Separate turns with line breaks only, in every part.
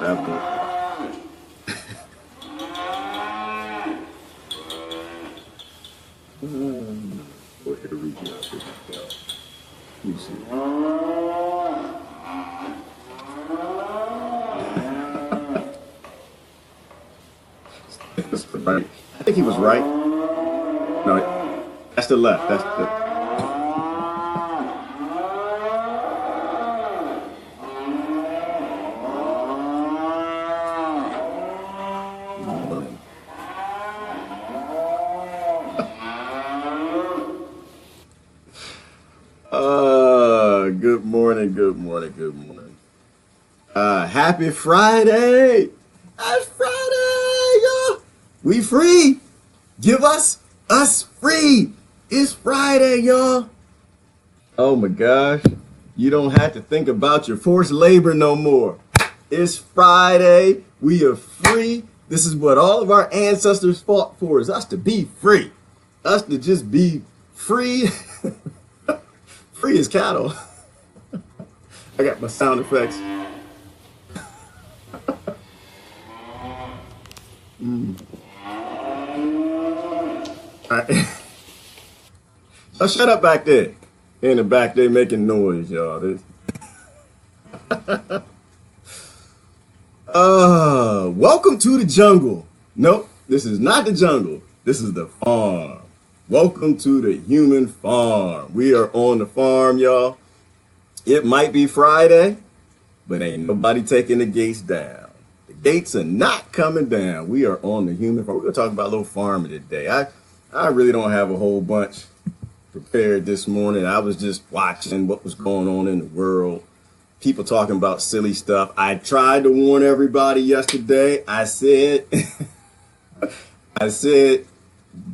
Go ahead and read it out. Let me see. That's the right. I think he was right. No, that's the left. That's the. Good morning, good morning, good morning. Happy Friday! It's Friday, y'all! We free! Give us free! It's Friday, y'all! Oh my gosh. You don't have to think about your forced labor no more. It's Friday. We are free. This is what all of our ancestors fought for, is us to be free. Us to just be free. Free as cattle. I got my sound effects. All right. Oh, shut up back there. In the back there making noise, y'all. Welcome to the jungle. Nope, this is not the jungle. This is the farm. Welcome to the human farm. We are on the farm, y'all. It might be Friday, but ain't nobody taking the gates down. The gates are not coming down. We are on the human farm. We're going to talk about a little farming today. I really don't have a whole bunch prepared this morning. I was just watching what was going on in the world. People talking about silly stuff. I tried to warn everybody yesterday. I said,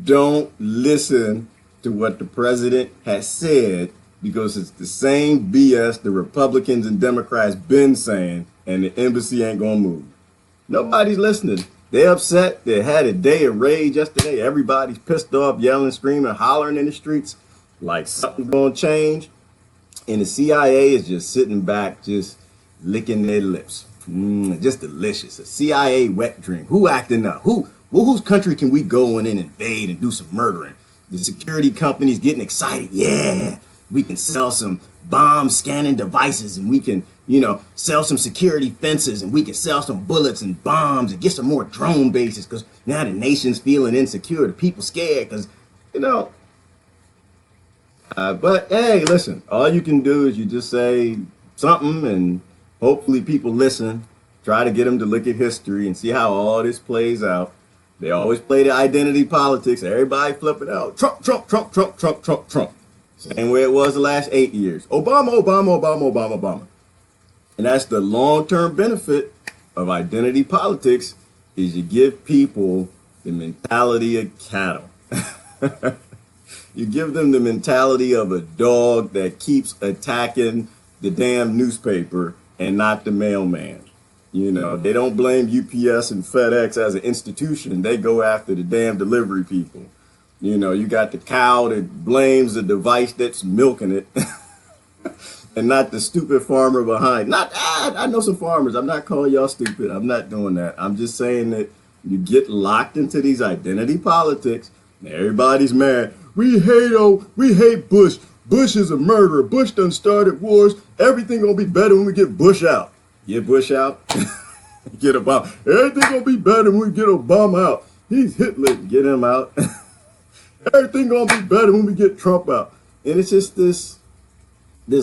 don't listen to what the president has said, because it's the same BS the Republicans and Democrats been saying, and the embassy ain't gonna move. Nobody's listening. They're upset. They had a day of rage yesterday. Everybody's pissed off, yelling, screaming, hollering in the streets like something's gonna change. And the CIA is just sitting back, just licking their lips. Just delicious. A CIA wet dream. Who acting up? Whose country can we go in and invade and do some murdering? The security companies getting excited. Yeah, we can sell some bomb scanning devices, and we can, sell some security fences, and we can sell some bullets and bombs and get some more drone bases, because now the nation's feeling insecure. The people scared because, but hey, listen, all you can do is you just say something and hopefully people listen. Try to get them to look at history and see how all this plays out. They always play the identity politics. Everybody flip it out. Trump, Trump, Trump, Trump, Trump, Trump, Trump. Same way it was the last 8 years. Obama, Obama, Obama, Obama, Obama. And that's the long-term benefit of identity politics, is you give people the mentality of cattle. You give them the mentality of a dog that keeps attacking the damn newspaper and not the mailman. They don't blame UPS and FedEx as an institution. They go after the damn delivery people. You got the cow that blames the device that's milking it and not the stupid farmer behind. I know some farmers. I'm not calling y'all stupid. I'm not doing that. I'm just saying that you get locked into these identity politics. And everybody's mad. We hate Bush. Bush is a murderer. Bush done started wars. Everything gonna be better when we get Bush out. Get Bush out. Get Obama. Everything gonna be better when we get Obama out. He's Hitler. Get him out. Everything gonna be better when we get Trump out. And it's just this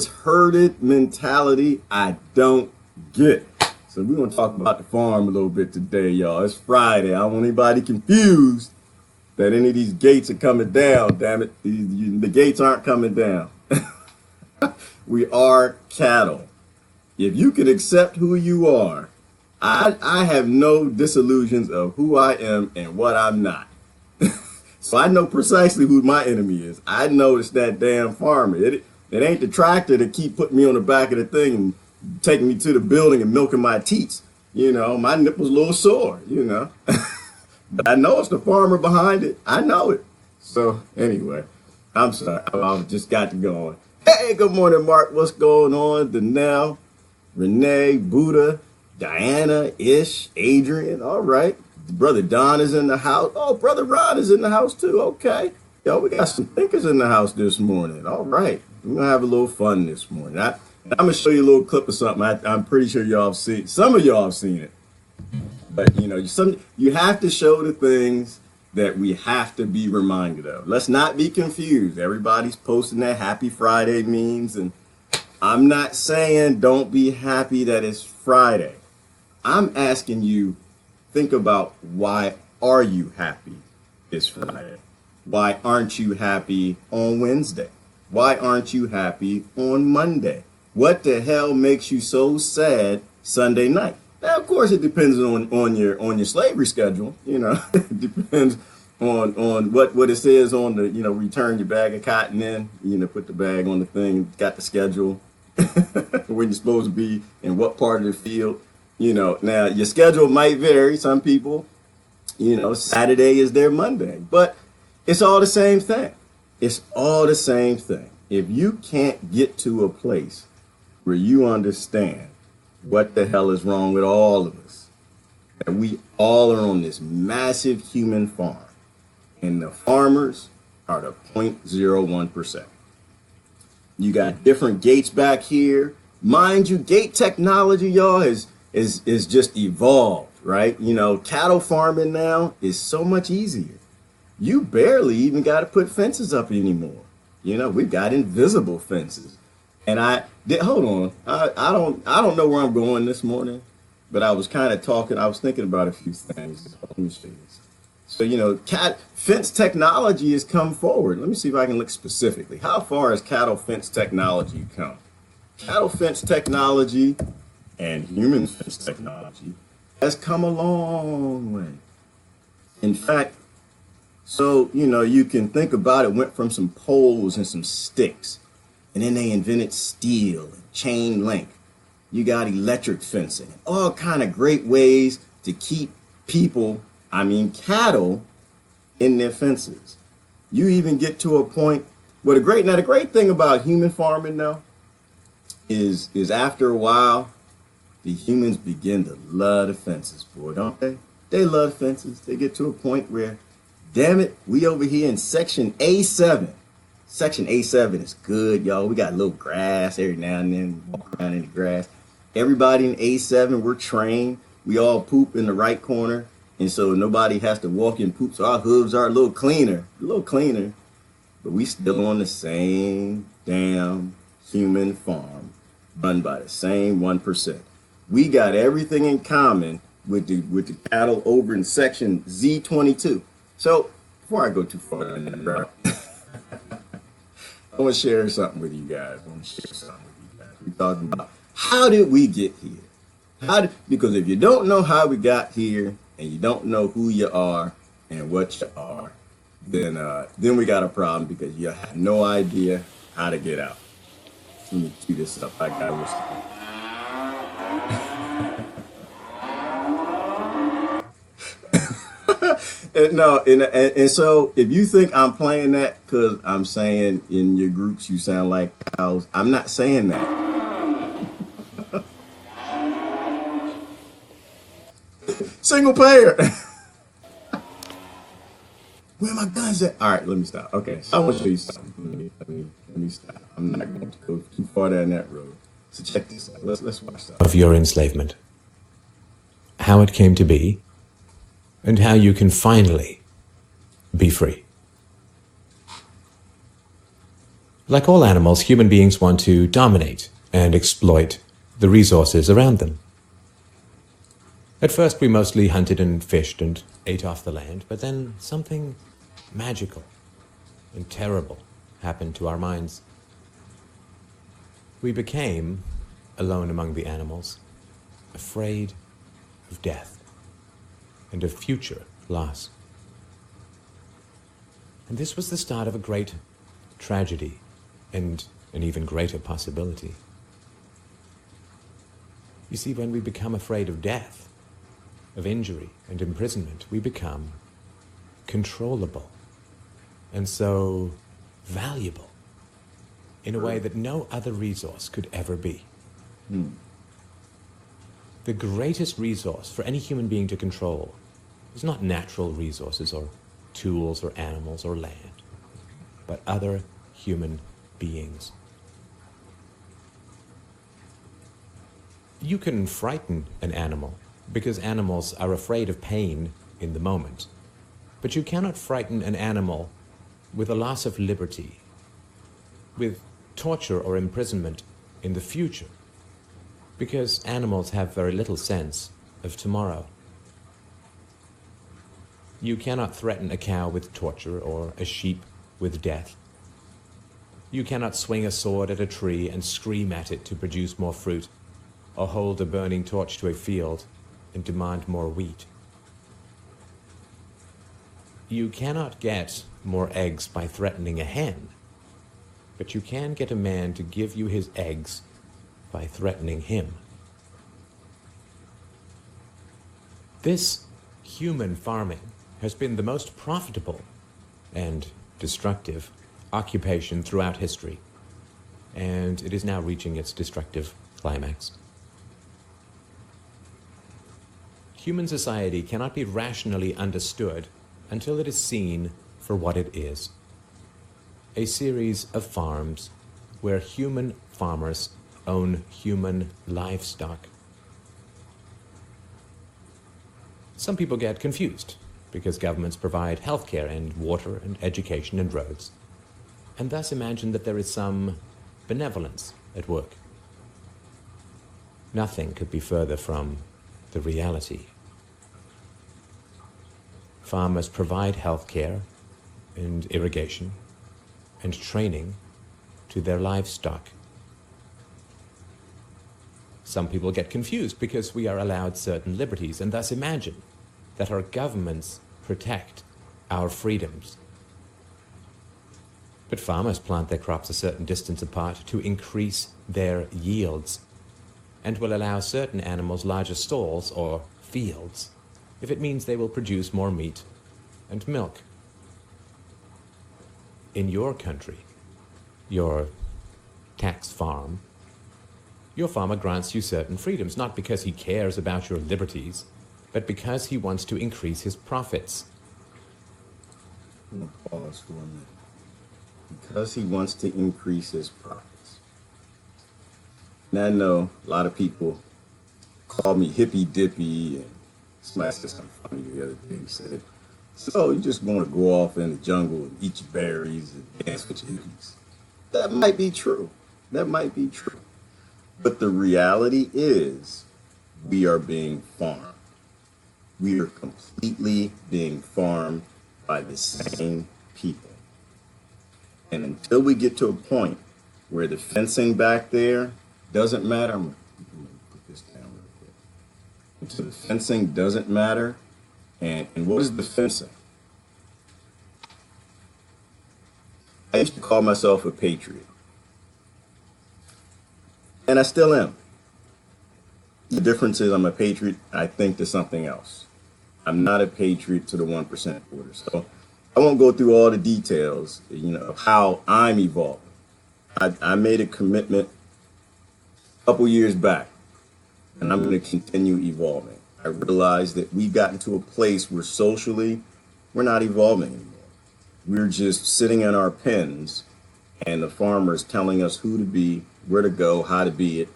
herded mentality I don't get. So we're gonna talk about the farm a little bit today, y'all. It's Friday. I don't want anybody confused that any of these gates are coming down. Damn it, the gates aren't coming down. We are cattle. If you can accept who you are, I have no disillusions of who I am and what I'm not. So I know precisely who my enemy is. I know it's that damn farmer. It ain't the tractor that keep putting me on the back of the thing and taking me to the building and milking my teats. My nipple's a little sore, But I know it's the farmer behind it. I know it. So anyway, I'm sorry. I just got to go on. Hey, good morning, Mark. What's going on? Danelle, Renee, Buddha, Diana, Ish, Adrian. All right. Brother Don is in the house. Oh, Brother Ron is in the house too. Okay. Yo, we got some thinkers in the house this morning. All right. We're going to have a little fun this morning. I'm going to show you a little clip of something. I'm pretty sure y'all have seen. Some of y'all have seen it. But, you have to show the things that we have to be reminded of. Let's not be confused. Everybody's posting their Happy Friday memes. And I'm not saying don't be happy that it's Friday. I'm asking you, think about why are you happy this Friday? Why aren't you happy on Wednesday? Why aren't you happy on Monday? What the hell makes you so sad Sunday night? Now, of course, it depends on your slavery schedule. It depends on what it says on the, return your bag of cotton in, put the bag on the thing, got the schedule when you're supposed to be in what part of the field. Now your schedule might vary. Some people, Saturday is their Monday, but it's all the same thing. It's all the same thing. If you can't get to a place where you understand what the hell is wrong with all of us, that we all are on this massive human farm, and the farmers are the 0.01%. You got different gates back here. Mind you, gate technology, y'all, is just evolved, right? Cattle farming now is so much easier. You barely even got to put fences up anymore. We've got invisible fences. And hold on. I don't know where I'm going this morning, but I was kind of talking. I was thinking about a few things. Let me see this. So, fence technology has come forward. Let me see if I can look specifically. How far has cattle fence technology come? Cattle fence technology and human fence technology has come a long way. In fact, you can think about it, went from some poles and some sticks, and then they invented steel and chain link. You got electric fencing, all kind of great ways to keep cattle in their fences. You even get to a point where the great thing about human farming now is after a while, the humans begin to love the fences, boy, don't they? They love fences. They get to a point where, damn it, we over here in section A7. Section A7 is good, y'all. We got a little grass every now and then, walk around in the grass. Everybody in A7, we're trained. We all poop in the right corner. And so nobody has to walk in poop. So our hooves are a little cleaner. But we still on the same damn human farm run by the same 1%. We got everything in common with the cattle over in section Z22. So before I go too far in that route, I want to share something with you guys. We're talking about how did we get here? Because if you don't know how we got here and you don't know who you are and what you are, then we got a problem because you have no idea how to get out. Let me cue this up. I got and so if you think I'm playing that because I'm saying in your groups you sound like cows, I'm not saying that. Single payer. Where my guns at? All right, let me stop. Okay, so I want to show you something. Let me stop. I'm not going to go too far down that road. So check this out. Let's watch that.
Of your enslavement, how it came to be, and how you can finally be free. Like all animals, human beings want to dominate and exploit the resources around them. At first, we mostly hunted and fished and ate off the land, but then something magical and terrible happened to our minds. We became, alone among the animals, afraid of death and of future loss. And this was the start of a great tragedy and an even greater possibility. You see, when we become afraid of death, of injury and imprisonment, we become controllable and so valuable in a way that no other resource could ever be. The greatest resource for any human being to control is not natural resources or tools or animals or land, but other human beings. You can frighten an animal because animals are afraid of pain in the moment, but you cannot frighten an animal with a loss of liberty, with torture or imprisonment in the future, because animals have very little sense of tomorrow. You cannot threaten a cow with torture or a sheep with death. You cannot swing a sword at a tree and scream at it to produce more fruit, or hold a burning torch to a field and demand more wheat. You cannot get more eggs by threatening a hen, but you can get a man to give you his eggs by threatening him. This human farming has been the most profitable and destructive occupation throughout history, and it is now reaching its destructive climax. Human society cannot be rationally understood until it is seen for what it is: a series of farms where human farmers own human livestock. Some people get confused because governments provide healthcare and water and education and roads, and thus imagine that there is some benevolence at work. Nothing could be further from the reality. Farmers provide health care and irrigation and training to their livestock. Some people get confused because we are allowed certain liberties and thus imagine that our governments protect our freedoms. But farmers plant their crops a certain distance apart to increase their yields, and will allow certain animals larger stalls or fields if it means they will produce more meat and milk. In your country, your tax farm, your farmer grants you certain freedoms, not because he cares about your liberties, but because he wants to increase his profits.
I'm going to pause for a minute. Because he wants to increase his profits. And I know a lot of people call me hippy dippy, and somebody said something funny the other day. He said, "So you just want to go off in the jungle and eat your berries and dance with your hippies." That might be true. That might be true. But the reality is we are being farmed. We are completely being farmed by the same people. And until we get to a point where the fencing back there doesn't matter, I'm going to put this down real quick. Until the fencing doesn't matter, and what is the fencing? I used to call myself a patriot. And I still am. The difference is I'm a patriot, I think, to something else. I'm not a patriot to the 1% voter. So I won't go through all the details, of how I'm evolving. I made a commitment a couple years back, and I'm going to continue evolving. I realized that we've gotten to a place where socially we're not evolving anymore. We're just sitting in our pens, and the farmers telling us who to be, where to go, how to be it,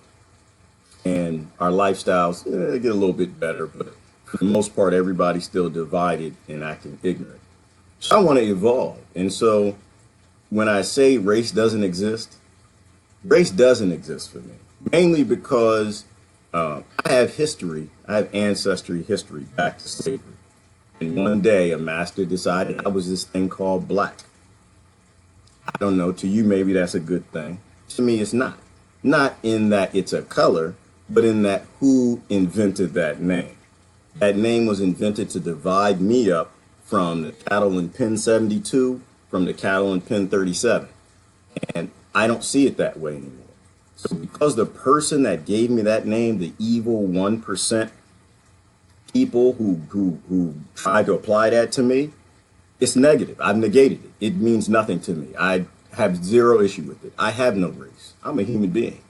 and our lifestyles get a little bit better, but for the most part, everybody's still divided and acting ignorant. So I want to evolve. And so when I say race doesn't exist for me, mainly because I have history, I have ancestry history back to slavery. And one day a master decided I was this thing called black. I don't know, to you maybe that's a good thing. To me it's not. Not in that it's a color, but in that who invented that name. That name was invented to divide me up from the cattle in pen 72, from the cattle in pen 37. And I don't see it that way anymore. So because the person that gave me that name, the evil 1% people who tried to apply that to me, it's negative. I've negated it. It means nothing to me. I have zero issue with it. I have no race. I'm a human being.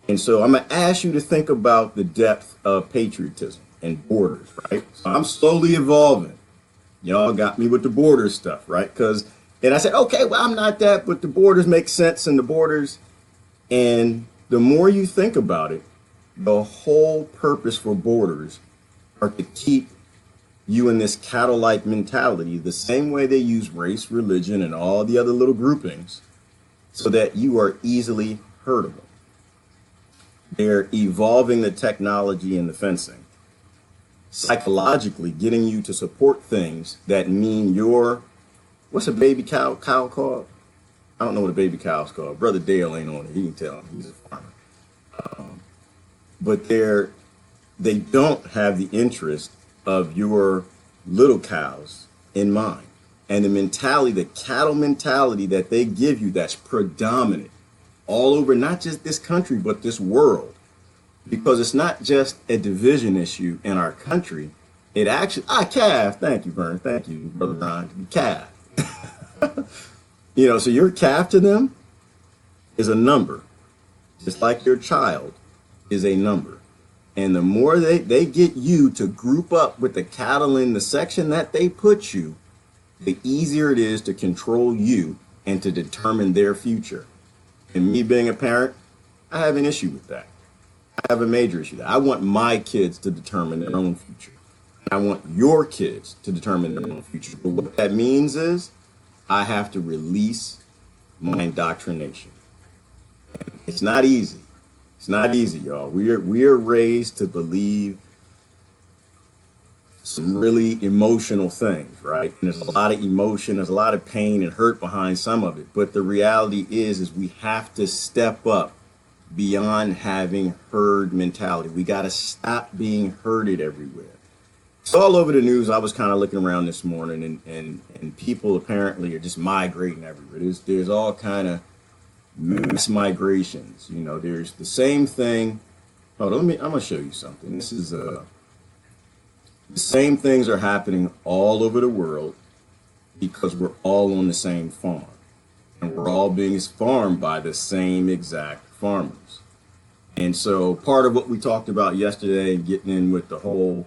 And so I'm going to ask you to think about the depth of patriotism and borders, right? So I'm slowly evolving. Y'all got me with the border stuff, right? And I said, okay, well, I'm not that, but the borders make sense and the borders. And the more you think about it, the whole purpose for borders are to keep you in this cattle-like mentality, the same way they use race, religion, and all the other little groupings, so that you are easily herdable. They're evolving the technology and the fencing, psychologically getting you to support things that mean what's a baby cow called? I don't know what a baby cow's called. Brother Dale ain't on it. He can tell him. He's a farmer. But they don't have the interest of your little cows in mind. And the mentality, the cattle mentality that they give you, that's predominant all over, not just this country, but this world. Because it's not just a division issue in our country. It actually, calf. Thank you, Vern. Thank you, Brother Ron. Calf. So your calf to them is a number, just like your child is a number. And the more they get you to group up with the cattle in the section that they put you, the easier it is to control you and to determine their future. And me being a parent, I have an issue with that. I have a major issue with that. I want my kids to determine their own future. I want your kids to determine their own future. But what that means is I have to release my indoctrination. It's not easy. It's not easy, y'all. We are raised to believe some really emotional things, right? And there's a lot of emotion, there's a lot of pain and hurt behind some of it. But the reality is we have to step up beyond having herd mentality. We got to stop being herded everywhere. It's all over the news. I was kind of looking around this morning, and people apparently are just migrating everywhere. There's all kind of mass migrations. There's the same thing. Hold on, I'm gonna show you something. This is the same things are happening all over the world because we're all on the same farm, and we're all being farmed by the same exact farmers. And so part of what we talked about yesterday, getting in with the whole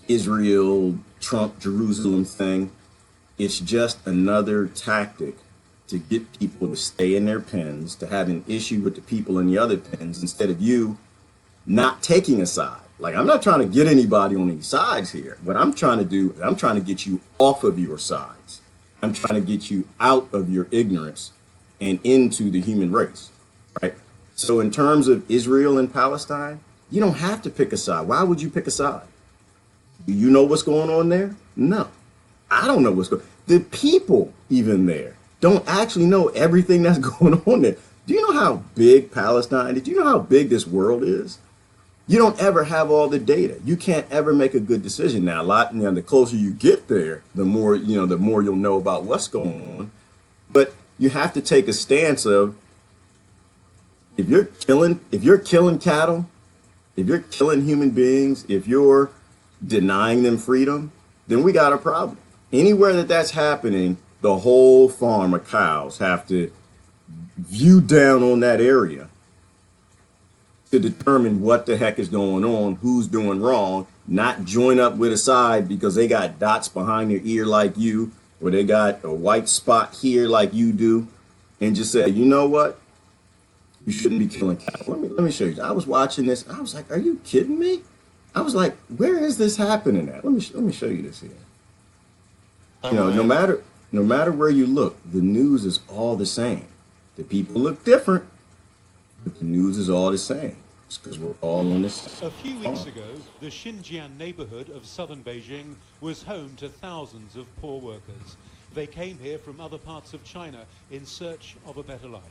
Israel, Trump, Jerusalem thing, it's just another tactic to get people to stay in their pens, to have an issue with the people in the other pens, instead of you not taking a side. Like, I'm not trying to get anybody on any sides here. What I'm trying to do is I'm trying to get you off of your sides. I'm trying to get you out of your ignorance and into the human race, right? So in terms of Israel and Palestine, you don't have to pick a side. Why would you pick a side? Do you know what's going on there? No. I don't know what's going on. The people even there don't actually know everything that's going on there. Do you know how big Palestine is? Do you know how big this world is? You don't ever have all the data. You can't ever make a good decision. Now, the closer you get there, the more you'll know about what's going on. But you have to take a stance of, if you're killing cattle, if you're killing human beings, if you're denying them freedom, then we got a problem. Anywhere that's happening, the whole farm of cows have to view down on that area to determine what the heck is going on, who's doing wrong, not join up with a side because they got dots behind their ear like you, or they got a white spot here like you do, and just say, you know what? You shouldn't be killing cattle. Let me show you. I was watching this. I was like, are you kidding me? I was like, where is this happening at? Let me show you this here. No matter where you look, the news is all the same. The people look different, but the news is all the same. It's because we're all on this.
A few weeks ago, the Xinjiang neighborhood of southern Beijing was home to thousands of poor workers. They came here from other parts of China in search of a better life.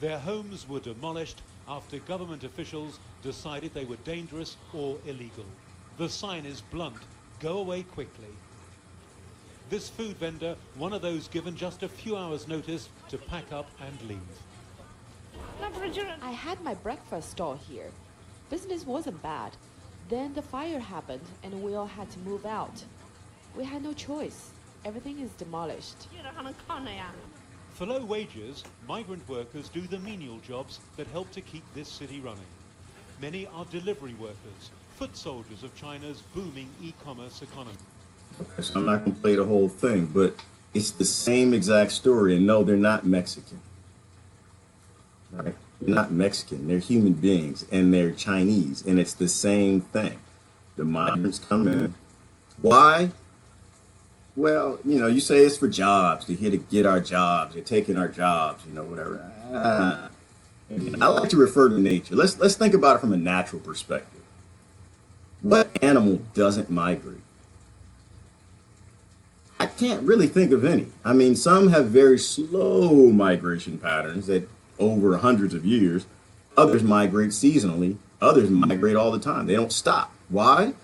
Their homes were demolished after government officials decided they were dangerous or illegal. The sign is blunt: go away quickly. This food vendor, one of those given just a few hours' notice to pack up and leave.
I had my breakfast stall here. Business wasn't bad. Then the fire happened and we all had to move out. We had no choice. Everything is demolished.
For low wages, migrant workers do the menial jobs that help to keep this city running. Many are delivery workers, foot soldiers of China's booming e-commerce economy.
So I'm not going to play the whole thing, but it's the same exact story. And no, they're not Mexican. Right? They're not Mexican. They're human beings, and they're Chinese, and it's the same thing. The migrants come in. Why? Well, you say it's for jobs. They're here to get our jobs. They're taking our jobs, whatever. I like to refer to nature. Let's think about it from a natural perspective. What animal doesn't migrate? I can't really think of any. I mean, some have very slow migration patterns that over hundreds of years. Others migrate seasonally. Others migrate all the time. They don't stop. Why?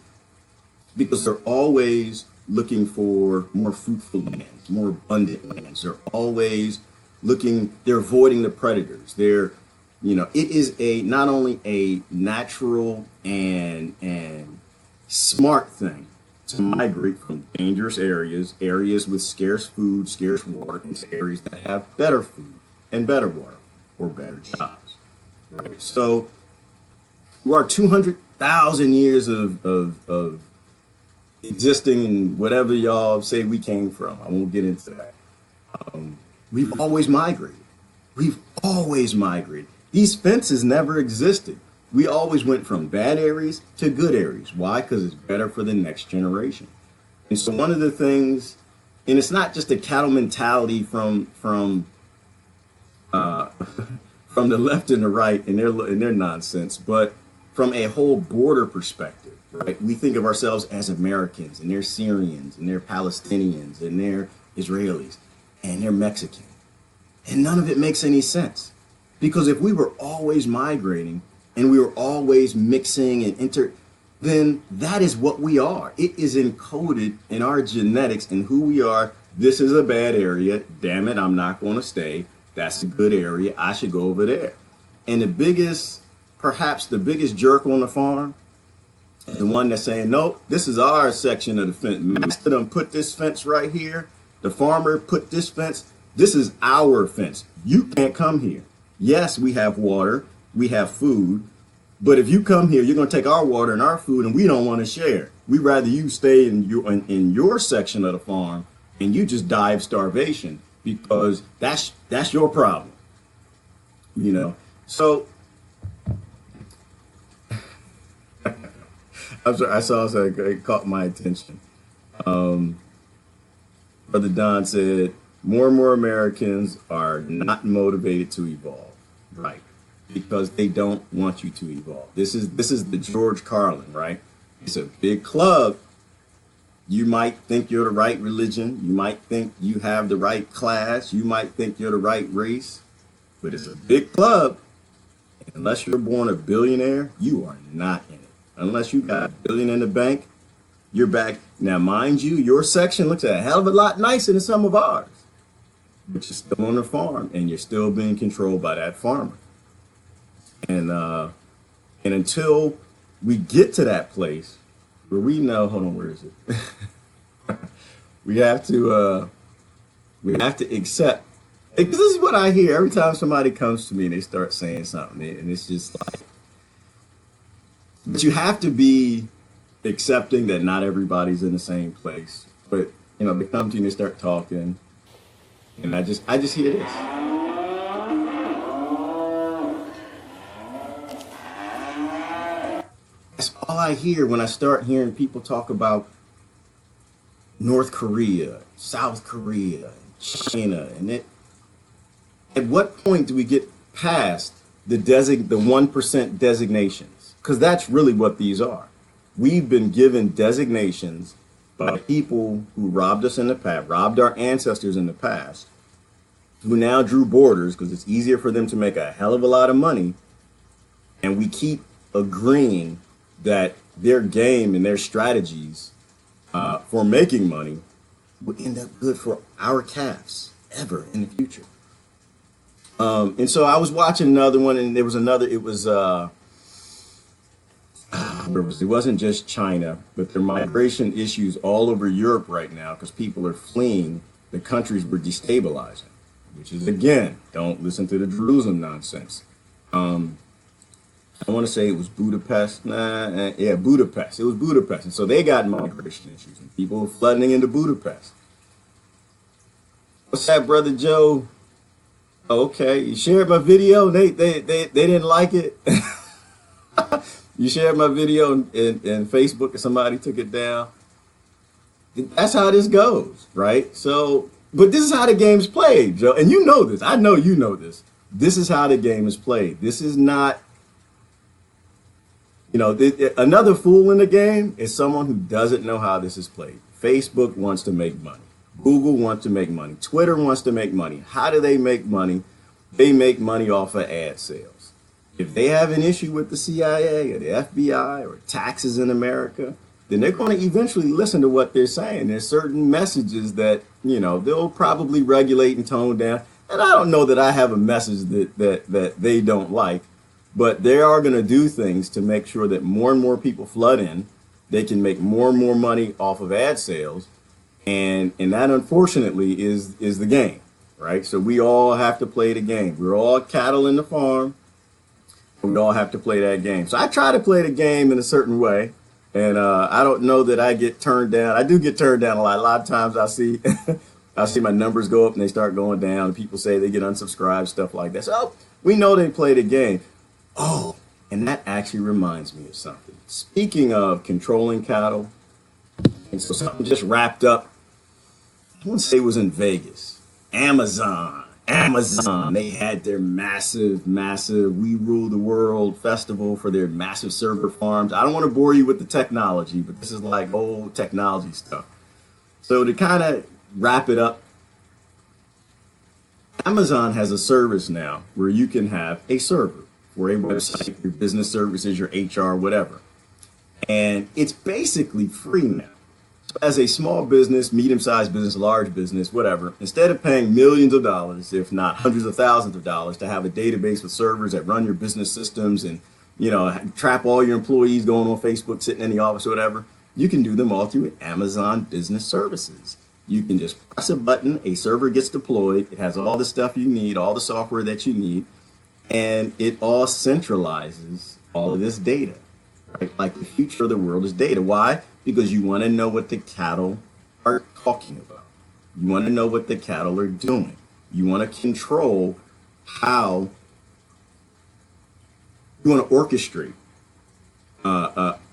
Because they're always looking for more fruitful lands, more abundant lands. They're always they're avoiding the predators. It is not only a natural and smart thing to migrate from dangerous areas with scarce food, scarce water, into areas that have better food and better water or better jobs. Right? So, we are 200,000 years of existing in whatever y'all say we came from. I won't get into that. We've always migrated. We've always migrated. These fences never existed. We always went from bad areas to good areas. Why? Because it's better for the next generation. And so one of the things, and it's not just a cattle mentality from the left and the right and their nonsense, but from a whole border perspective, right? We think of ourselves as Americans, and they're Syrians, and they're Palestinians, and they're Israelis, and they're Mexican. And none of it makes any sense. Because if we were always migrating and we were always mixing and then that is what we are. It is encoded in our genetics and who we are. This is a bad area. Damn it, I'm not going to stay. That's a good area. I should go over there. And perhaps the biggest jerk on the farm, the one that's saying, nope, this is our section of the fence. Master done put this fence right here. The farmer put this fence. This is our fence. You can't come here. Yes, we have water. We have food. But if you come here, you're going to take our water and our food, and we don't want to share. We'd rather you stay in your section of the farm and you just die of starvation, because that's your problem. So I'm sorry, I saw something, it caught my attention. Brother Don said, more and more Americans are not motivated to evolve. Right. Because they don't want you to evolve. This is the George Carlin, right? It's a big club. You might think you're the right religion. You might think you have the right class. You might think you're the right race. But it's a big club. Unless you're born a billionaire, you are not in it. Unless you got $1 billion in the bank, you're back. Now, mind you, your section looks a hell of a lot nicer than some of ours. But you're still on the farm, and you're still being controlled by that farmer. And until we get to that place where we know, hold on, where is it? we have to accept. Because this is what I hear every time somebody comes to me and they start saying something, and it's just like, but you have to be accepting that not everybody's in the same place. But they come to you and they start talking, and I just hear this. That's all I hear when I start hearing people talk about North Korea, South Korea, China, and at what point do we get past the 1% designations? Because that's really what these are. We've been given designations by people who robbed us in the past, robbed our ancestors in the past, who now drew borders because it's easier for them to make a hell of a lot of money. And we keep agreeing that their game and their strategies for making money would end up good for our calves ever in the future. And so I was watching another one, and there was another, it wasn't just China, but there are migration issues all over Europe right now because people are fleeing the countries we're destabilizing. which is, again, don't listen to the Jerusalem nonsense. I want to say it was Budapest. Yeah, Budapest. It was Budapest. And so they got migration issues and people were flooding into Budapest. What's that, Brother Joe? Okay, you shared my video. They didn't like it. You shared my video in Facebook and somebody took it down. That's how this goes, right? So, but this is how the game's played, Joe. And you know this. I know you know this. This is how the game is played. This is not, another fool in the game is someone who doesn't know how this is played. Facebook wants to make money. Google wants to make money. Twitter wants to make money. How do they make money? They make money off of ad sales. If they have an issue with the CIA or the FBI or taxes in America, then they're going to eventually listen to what they're saying. There's certain messages that, they'll probably regulate and tone down. And I don't know that I have a message that they don't like, but they are going to do things to make sure that more and more people flood in. They can make more and more money off of ad sales. And that, unfortunately, is the game, right? So we all have to play the game. We're all cattle in the farm. We all have to play that game. So I try to play the game in a certain way. And I don't know that I get turned down. I do get turned down a lot. A lot of times I see I see my numbers go up and they start going down. And people say they get unsubscribed, stuff like that. So we know they play the game. Oh, and that actually reminds me of something. Speaking of controlling cattle, and so something just wrapped up. I want to say it was in Vegas. Amazon, they had their massive We Rule the World festival for their massive server farms. I don't want to bore you with the technology, but this is like old technology stuff. So to kind of wrap it up, Amazon has a service now where you can have a server for a website, your business services, your HR, whatever. And it's basically free now. As a small business, medium-sized business, large business, whatever, instead of paying millions of dollars, if not hundreds of thousands of dollars, to have a database with servers that run your business systems and, trap all your employees going on Facebook, sitting in the office or whatever, you can do them all through Amazon Business Services. You can just press a button, a server gets deployed, it has all the stuff you need, all the software that you need, and it all centralizes all of this data. Right? Like the future of the world is data. Why? Because you want to know what the cattle are talking about. You want to know what the cattle are doing. You want to control how you want to orchestrate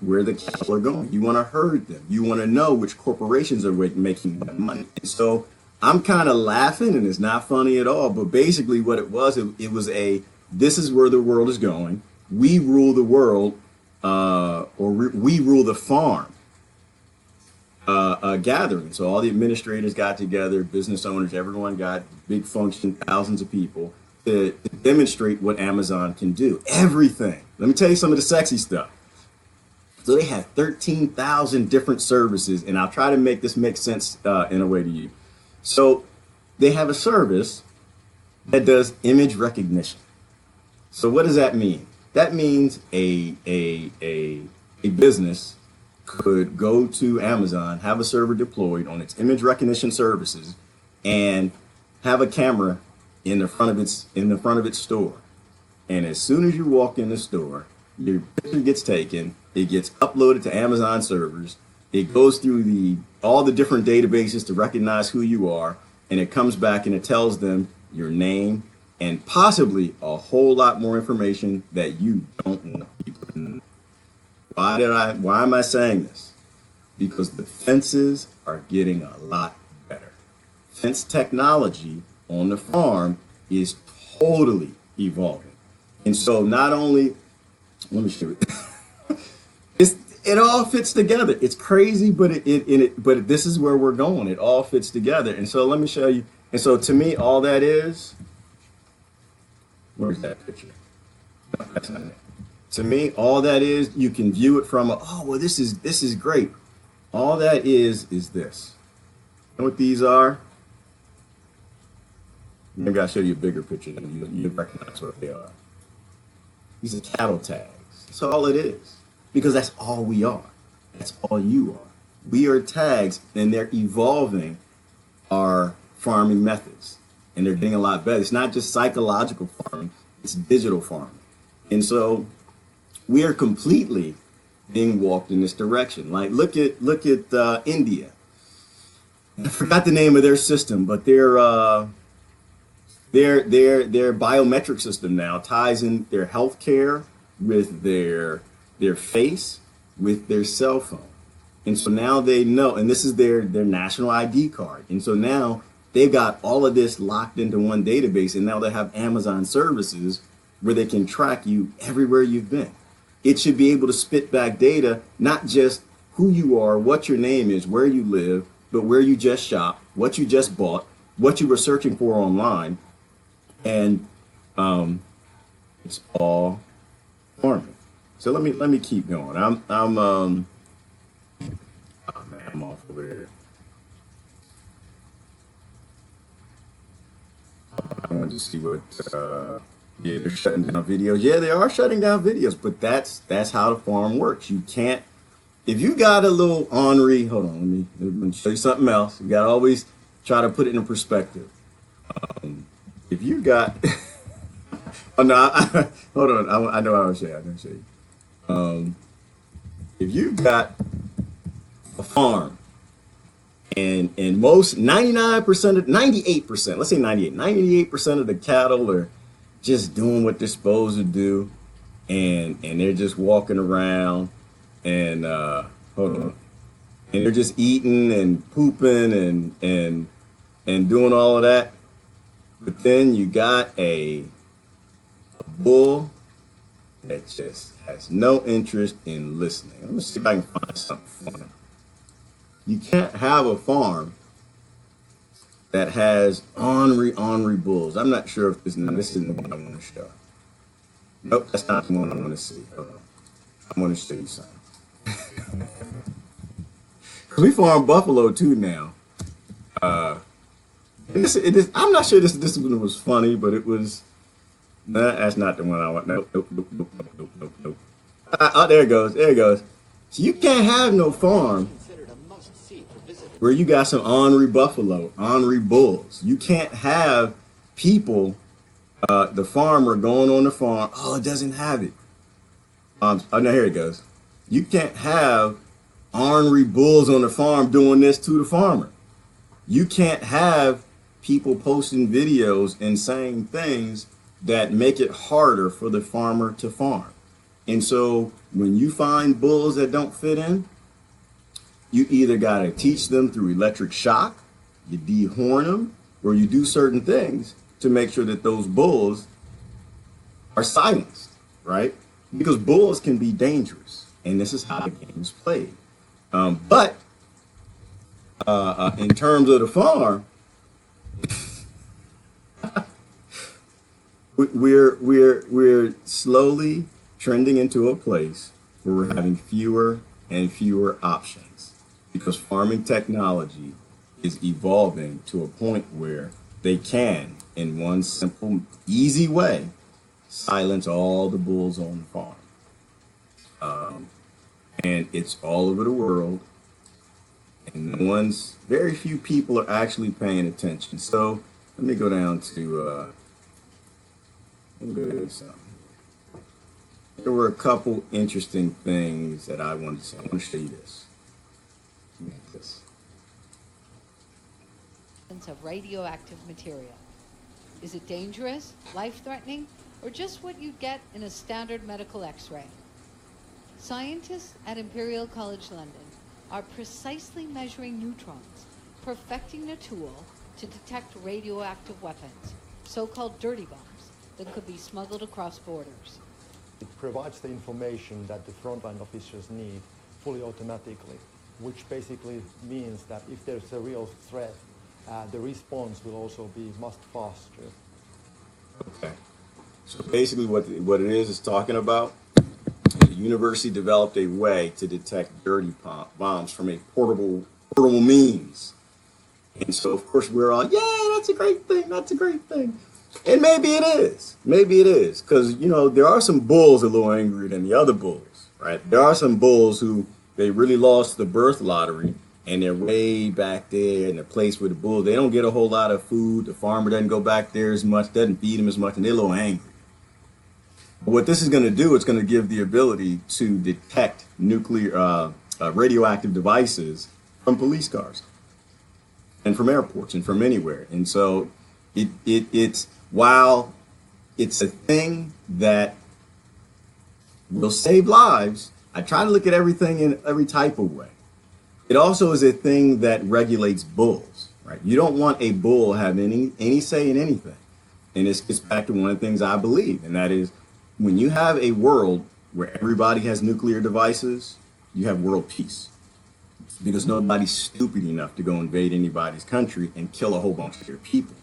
where the cattle are going. You want to herd them. You want to know which corporations are making what money. And so I'm kind of laughing, and it's not funny at all. But basically what it was this is where the world is going. We rule the world, we rule the farm. Gathering. So all the administrators got together, business owners, everyone got big function, thousands of people to demonstrate what Amazon can do. Everything. Let me tell you some of the sexy stuff. So they have 13,000 different services, and I'll try to make this make sense in a way to you. So they have a service that does image recognition. So what does that mean? That means a business could go to Amazon, have a server deployed on its image recognition services, and have a camera in the front of its store. And as soon as you walk in the store, your picture gets taken, it gets uploaded to Amazon servers, it goes through all the different databases to recognize who you are, and it comes back and it tells them your name and possibly a whole lot more information that you don't know. Why am I saying this? Because the fences are getting a lot better. Fence technology on the farm is totally evolving. And so not only, let me show you, it all fits together. It's crazy, but but this is where we're going. It all fits together. And so let me show you. And so to me, all that is, where's that picture? No, that's not it. To me, all that is, you can view it from this is great. All that is this. You know what these are? Maybe I'll show you a bigger picture and you recognize what they are. These are cattle tags. That's all it is. Because that's all we are. That's all you are. We are tags, and they're evolving our farming methods. and they're getting a lot better. It's not just psychological farming, it's digital farming. And so we are completely being walked in this direction. Like look at India. I forgot the name of their system, but their biometric system now ties in their healthcare with their face, with their cell phone. And so now they know, and this is their national ID card. And so now they've got all of this locked into one database, and now they have Amazon services where they can track you everywhere you've been. It should be able to spit back data, not just who you are, what your name is, where you live, but where you just shopped, what you just bought, what you were searching for online, and it's all farming. So let me keep going. I'm oh man, I'm off over there. I want to see what yeah, they're shutting down videos. Yeah, they are shutting down videos, but that's how the farm works. You can't, if you got a little ornery, hold on, let me show you something else. You gotta always try to put it in perspective. If you got oh no, hold on, I know I was saying, I'm gonna show you. If you got a farm and most 99% of 98%, let's say 98% of the cattle are just doing what they're supposed to do, and they're just walking around and hold on, and they're just eating and pooping and doing all of that. But then you got a bull that just has no interest in listening. Let me see if I can find something funny. You can't have a farm that has ornery bulls. I'm not sure if this isn't the one I want to show. Nope, that's not the one I want to see. Hold on. I want to show you something. We farm buffalo too now. I'm not sure this one was funny, but it was. Nah, that's not the one I want. Nope. Oh, there it goes. There it goes. So you can't have no farm where you got some ornery buffalo, ornery bulls. You can't have people, the farmer going on the farm. Oh, it doesn't have it. Oh no, here it goes. You can't have ornery bulls on the farm doing this to the farmer. You can't have people posting videos and saying things that make it harder for the farmer to farm. And so when you find bulls that don't fit in, you either got to teach them through electric shock, you dehorn them, or you do certain things to make sure that those bulls are silenced, right? Because bulls can be dangerous, and this is how the game is played. But in terms of the farm, we're slowly trending into a place where we're having fewer and fewer options, because farming technology is evolving to a point where they can, in one simple, easy way, silence all the bulls on the farm. And it's all over the world, and very few people are actually paying attention. So let me go down to something. There were a couple interesting things that I wanted to say. I want to show you this.
Of radioactive material. Is it dangerous, life-threatening, or just what you'd get in a standard medical X-ray? Scientists at Imperial College London are precisely measuring neutrons, perfecting a tool to detect radioactive weapons, so-called dirty bombs, that could be smuggled across borders.
It provides the information that the frontline officers need fully automatically, which basically means that if there's a real threat, the response will also be much faster.
Okay. So basically what it is talking about, the university developed a way to detect dirty bombs from a portable means. And so, of course, we're all, yeah, that's a great thing. And maybe it is. Because, there are some bulls a little angrier than the other bulls, right? There are some bulls who, they really lost the birth lottery, and they're way back there in the place where the bull, they don't get a whole lot of food. The farmer doesn't go back there as much, doesn't feed them as much, and they're a little angry. But what this is going to do, it's going to give the ability to detect radioactive devices from police cars and from airports and from anywhere. And so it's while it's a thing that will save lives, I try to look at everything in every type of way. It also is a thing that regulates bulls, right? You don't want a bull having any say in anything. And this gets back to one of the things I believe, and that is when you have a world where everybody has nuclear devices, you have world peace. Because nobody's stupid enough to go invade anybody's country and kill a whole bunch of their people.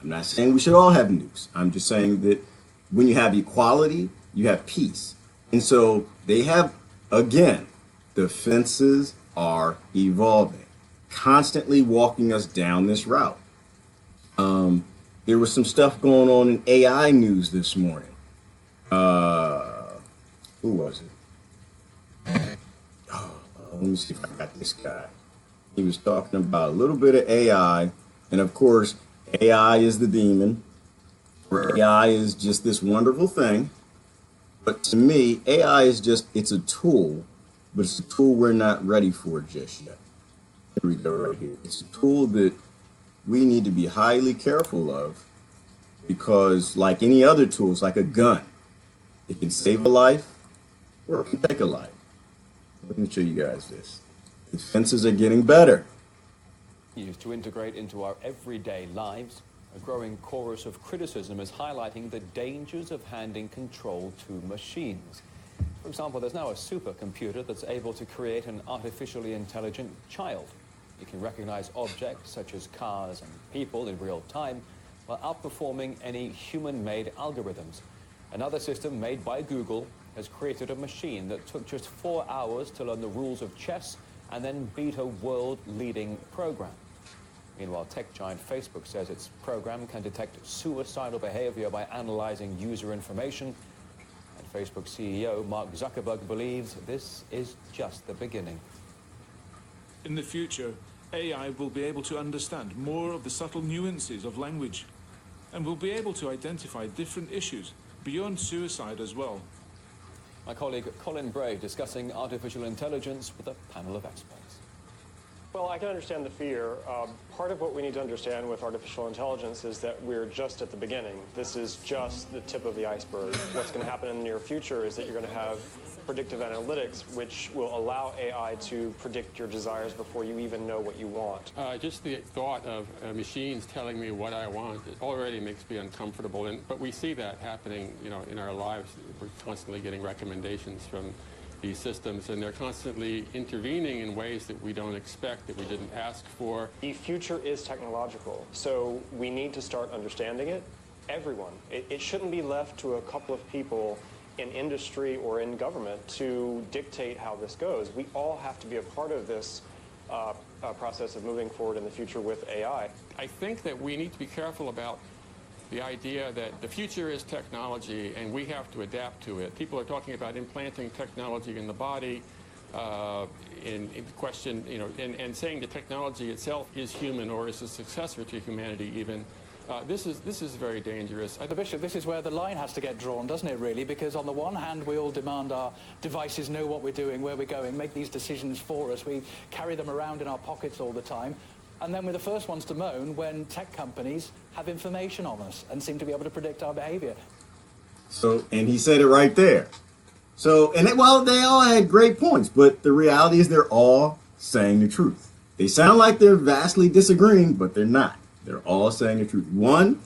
I'm not saying we should all have nukes. I'm just saying that when you have equality, you have peace. And so they have, again, defenses are evolving, constantly walking us down this route. There was some stuff going on in AI news this morning. Who was it? Let me see if I got this guy. He was talking about a little bit of AI, and of course, AI is the demon, or AI is just this wonderful thing. But to me, AI is just, it's a tool, but it's a tool we're not ready for just yet. Here we go right here. It's a tool that we need to be highly careful of because like any other tools, like a gun, it can save a life or it can take a life. Let me show you guys this. Defenses are getting better.
Used to integrate into our everyday lives, a growing chorus of criticism is highlighting the dangers of handing control to machines. For example, there's now a supercomputer that's able to create an artificially intelligent child. It can recognize objects such as cars and people in real time while outperforming any human-made algorithms. Another system made by Google has created a machine that took just 4 hours to learn the rules of chess and then beat a world-leading program. Meanwhile, tech giant Facebook says its program can detect suicidal behavior by analyzing user information. And Facebook CEO Mark Zuckerberg believes this is just the beginning.
In the future, AI will be able to understand more of the subtle nuances of language and will be able to identify different issues beyond suicide as well.
My colleague Colin Bray discussing artificial intelligence with a panel of experts.
Well, I can understand the fear. Part of what we need to understand with artificial intelligence is that we're just at the beginning. This is just the tip of the iceberg. What's going to happen in the near future is that you're going to have predictive analytics, which will allow AI to predict your desires before you even know what you want.
Just the thought of machines telling me what I want, it already makes me uncomfortable. But we see that happening, in our lives. We're constantly getting recommendations from these systems, and they're constantly intervening in ways that we don't expect, that we didn't ask for.
The future is technological, so we need to start understanding it. Everyone. It shouldn't be left to a couple of people in industry or in government to dictate how this goes. We all have to be a part of this process of moving forward in the future with AI.
I think that we need to be careful about the idea that the future is technology and we have to adapt to it. People are talking about implanting technology in the body, in question, and saying the technology itself is human or is a successor to humanity even. This is very dangerous.
Bishop, this is where the line has to get drawn, doesn't it, really? Because on the one hand, we all demand our devices know what we're doing, where we're going, make these decisions for us. We carry them around in our pockets all the time. And then we're the first ones to moan when tech companies have information on us and seem to be able to predict our behavior.
So, and he said it right there. So, and they all had great points, but the reality is they're all saying the truth. They sound like they're vastly disagreeing, but they're not. They're all saying the truth. One,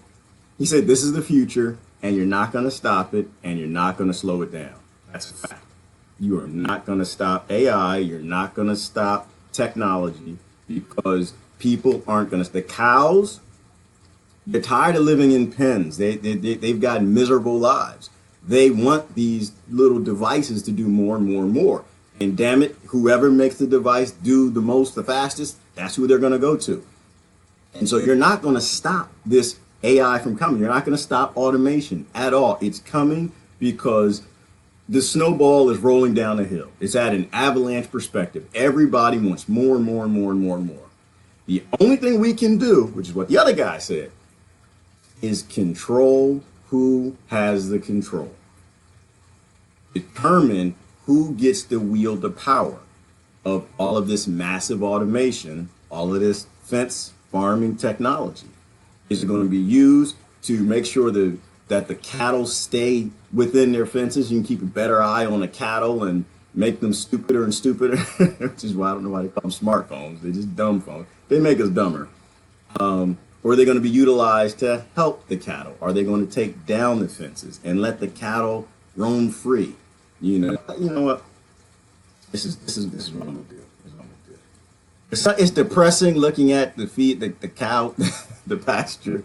he said this is the future, and you're not going to stop it, and you're not going to slow it down. That's a fact. You are not going to stop AI. You're not going to stop technology because people aren't going to. The cows, they're tired of living in pens. They've got miserable lives. They want these little devices to do more and more and more. And damn it, whoever makes the device do the most, the fastest, that's who they're going to go to. And so you're not going to stop this AI from coming. You're not going to stop automation at all. It's coming because the snowball is rolling down a hill. It's at an avalanche perspective. Everybody wants more and more and more and more and more. The only thing we can do, which is what the other guy said, is control who has the control. Determine who gets to wield the power of all of this massive automation, all of this fence farming technology. Is it going to be used to make sure that the cattle stay within their fences? You can keep a better eye on the cattle and make them stupider and stupider, which is why I don't know why they call them smartphones. They're just dumb phones. They make us dumber. Or are they going to be utilized to help the cattle? Are they going to take down the fences and let the cattle roam free? You know what? This is what I'm gonna do. This is what I'm gonna do. It's depressing looking at the cow, the pasture,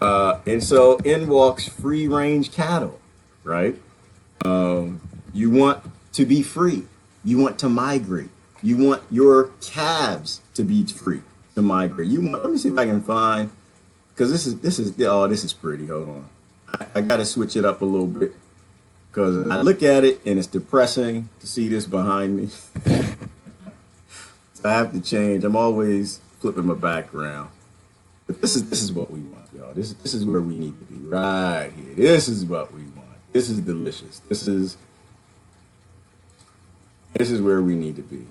and so in walks free range cattle, right? You want to be free. You want to migrate. You want your calves to be free to migrate. Let me see if I can find, because this is pretty. Hold on, I got to switch it up a little bit. Because I look at it and it's depressing to see this behind me. So I have to change. I'm always flipping my background. But this is what we want, y'all. This is where we need to be, right here. This is what we want. This is delicious. This is where we need to be.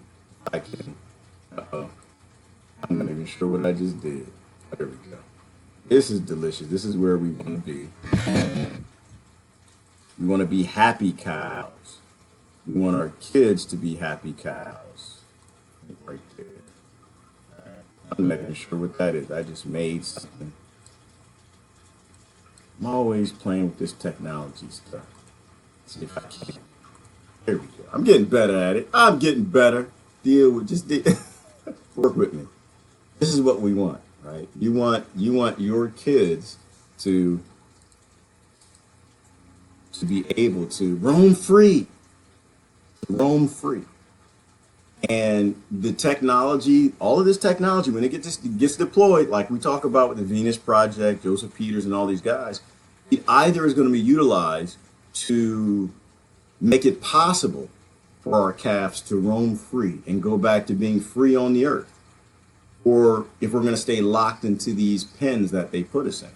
I'm not even sure what I just did. There we go. This is delicious. This is where we want to be. We want to be happy cows. We want our kids to be happy cows. Right there. I'm not even sure what that is. I just made something. I'm always playing with this technology stuff. Let's see if I can. There we go. I'm getting better at it. I'm getting better. Work with me. This is what we want, right? You want your kids to be able to roam free. And the technology, all of this technology, when it gets deployed, like we talk about with the Venus Project, Joseph Peters and all these guys, it either is going to be utilized to make it possible for our calves to roam free and go back to being free on the earth, or if we're going to stay locked into these pens that they put us in.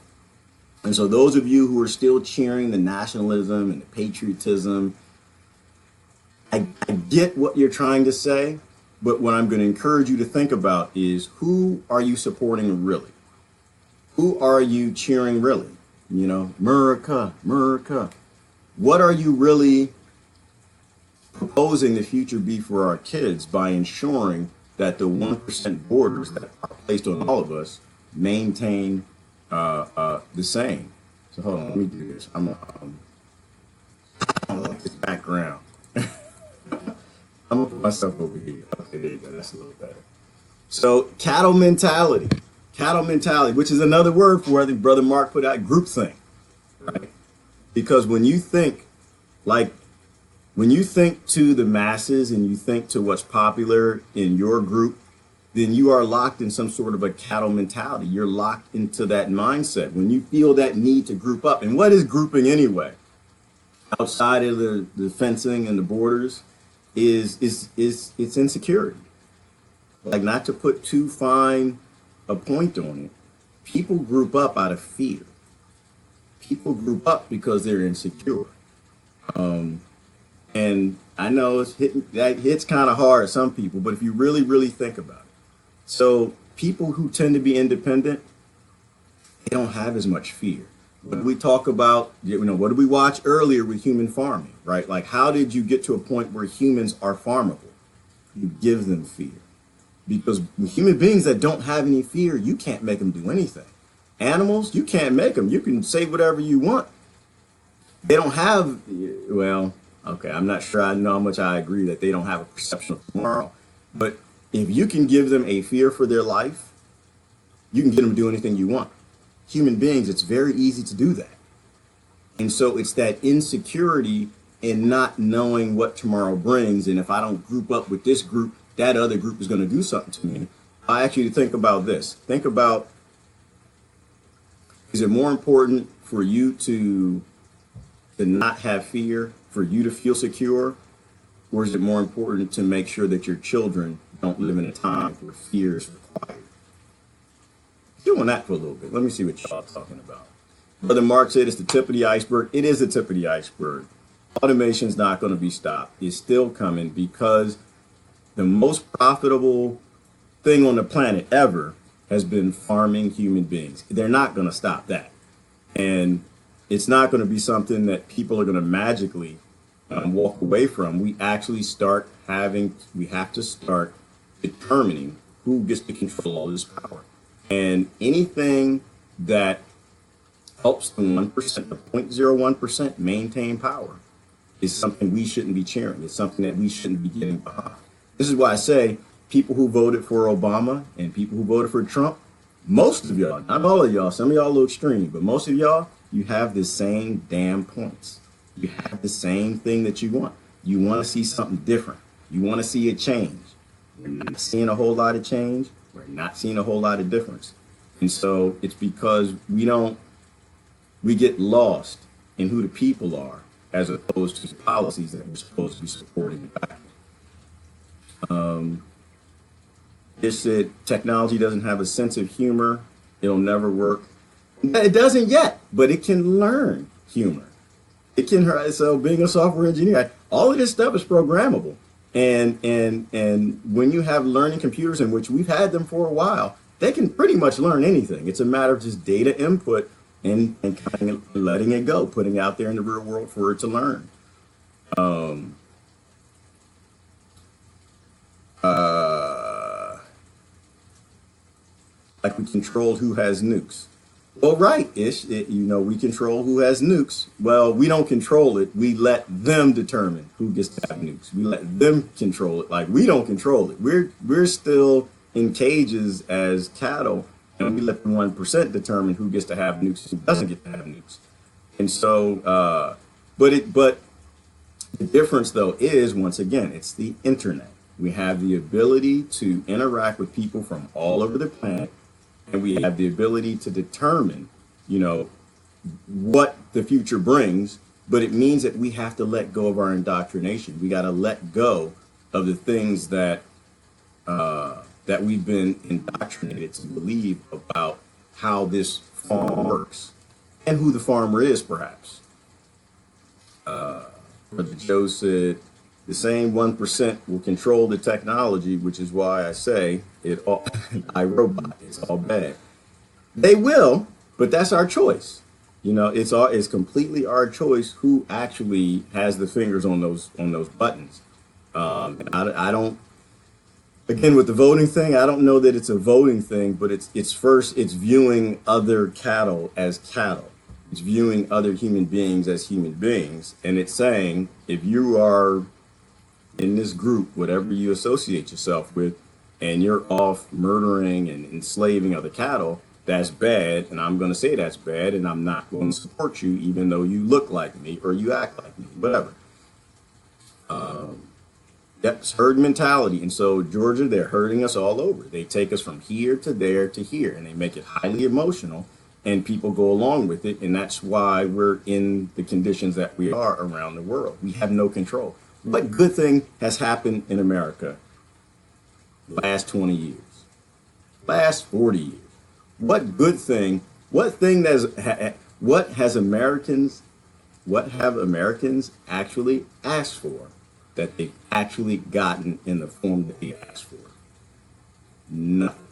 And so those of you who are still cheering the nationalism and the patriotism, I get what you're trying to say, but what I'm going to encourage you to think about is, who are you supporting really? Who are you cheering really? You know, America, America. What are you really proposing the future be for our kids by ensuring that the 1% borders that are placed on all of us maintain the same? So hold on, let me do this. I don't like this background. I'm gonna put myself over here. Okay, there you go. That's a little better. So cattle mentality, which is another word for, I think Brother Mark put out, groupthink, right? Because when you think to the masses and you think to what's popular in your group, then you are locked in some sort of a cattle mentality. You're locked into that mindset. When you feel that need to group up, and what is grouping anyway? Outside of the fencing and the borders is it's insecurity. Like, not to put too fine a point on it, people group up out of fear. People group up because they're insecure. And I know that hits kind of hard at some people, but if you really, really think about it. So people who tend to be independent, they don't have as much fear. But we talk about, what did we watch earlier with human farming, right? Like, how did you get to a point where humans are farmable? You give them fear. Because human beings that don't have any fear, you can't make them do anything. Animals, you can't make them. You can say whatever you want. They don't have, okay, I'm not sure I know how much I agree that they don't have a perception of tomorrow. But if you can give them a fear for their life, you can get them to do anything you want. Human beings, it's very easy to do that. And so it's that insecurity in not knowing what tomorrow brings. And if I don't group up with this group, that other group is going to do something to me. I actually think about this. Think about, is it more important for you to to not have fear for you to feel secure? Or is it more important to make sure that your children don't live in a time where fear is required? Doing that for a little bit. Let me see what y'all are talking about. Brother Mark said it's the tip of the iceberg. It is the tip of the iceberg. Automation's not going to be stopped. It's still coming because the most profitable thing on the planet ever has been farming human beings. They're not going to stop that. And it's not going to be something that people are going to magically walk away from. We have to start determining who gets to control all this power. And anything that helps the 1%, the 0.01% maintain power is something we shouldn't be cheering. It's something that we shouldn't be getting behind. This is why I say people who voted for Obama and people who voted for Trump, most of y'all, not all of y'all, some of y'all a little extreme, but most of y'all, you have the same damn points. You have the same thing that you want. You want to see something different. You want to see a change. We're not seeing a whole lot of change. We're not seeing a whole lot of difference. And so it's because we get lost in who the people are as opposed to the policies that we're supposed to be supporting back. It said technology doesn't have a sense of humor. It'll never work. It doesn't yet, but it can learn humor. It can. So being a software engineer, all of this stuff is programmable. And when you have learning computers, in which we've had them for a while, they can pretty much learn anything. It's a matter of just data input and kind of letting it go, putting it out there in the real world for it to learn. Like we controlled who has nukes. Well, right, we control who has nukes. Well, we don't control it. We let them determine who gets to have nukes. We let them control it. Like we don't control it. We're still in cages as cattle, and we let the 1% determine who gets to have nukes and who doesn't get to have nukes. And so, but the difference though is, once again, it's the internet. We have the ability to interact with people from all over the planet. And we have the ability to determine, what the future brings, but it means that we have to let go of our indoctrination. We got to let go of the things that we've been indoctrinated to believe about how this farm works and who the farmer is, perhaps. Brother Joe said, the same 1% will control the technology, which is why I say iRobot is all bad. They will, but that's our choice. It's completely our choice who actually has the fingers on those buttons. I don't. Again, with the voting thing, I don't know that it's a voting thing, but it's viewing other cattle as cattle. It's viewing other human beings as human beings, and it's saying if you are in this group, whatever you associate yourself with, and you're off murdering and enslaving other cattle, that's bad, and I'm going to say that's bad, and I'm not going to support you, even though you look like me or you act like me, whatever. That's herd mentality, and so Georgia, they're herding us all over. They take us from here to there to here, and they make it highly emotional, and people go along with it, and that's why we're in the conditions that we are around the world. We have no control. What good thing has happened in America the last 20 years, last 40 years? What have Americans actually asked for that they've actually gotten in the form that they asked for? Nothing.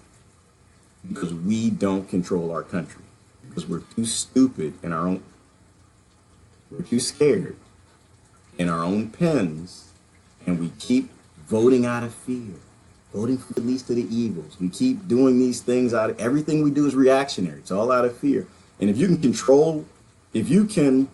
Because we don't control our country. Because we're too stupid we're too scared in our own pens, and we keep voting out of fear, voting for the least of the evils. We keep doing these things everything we do is reactionary. It's all out of fear. And if you can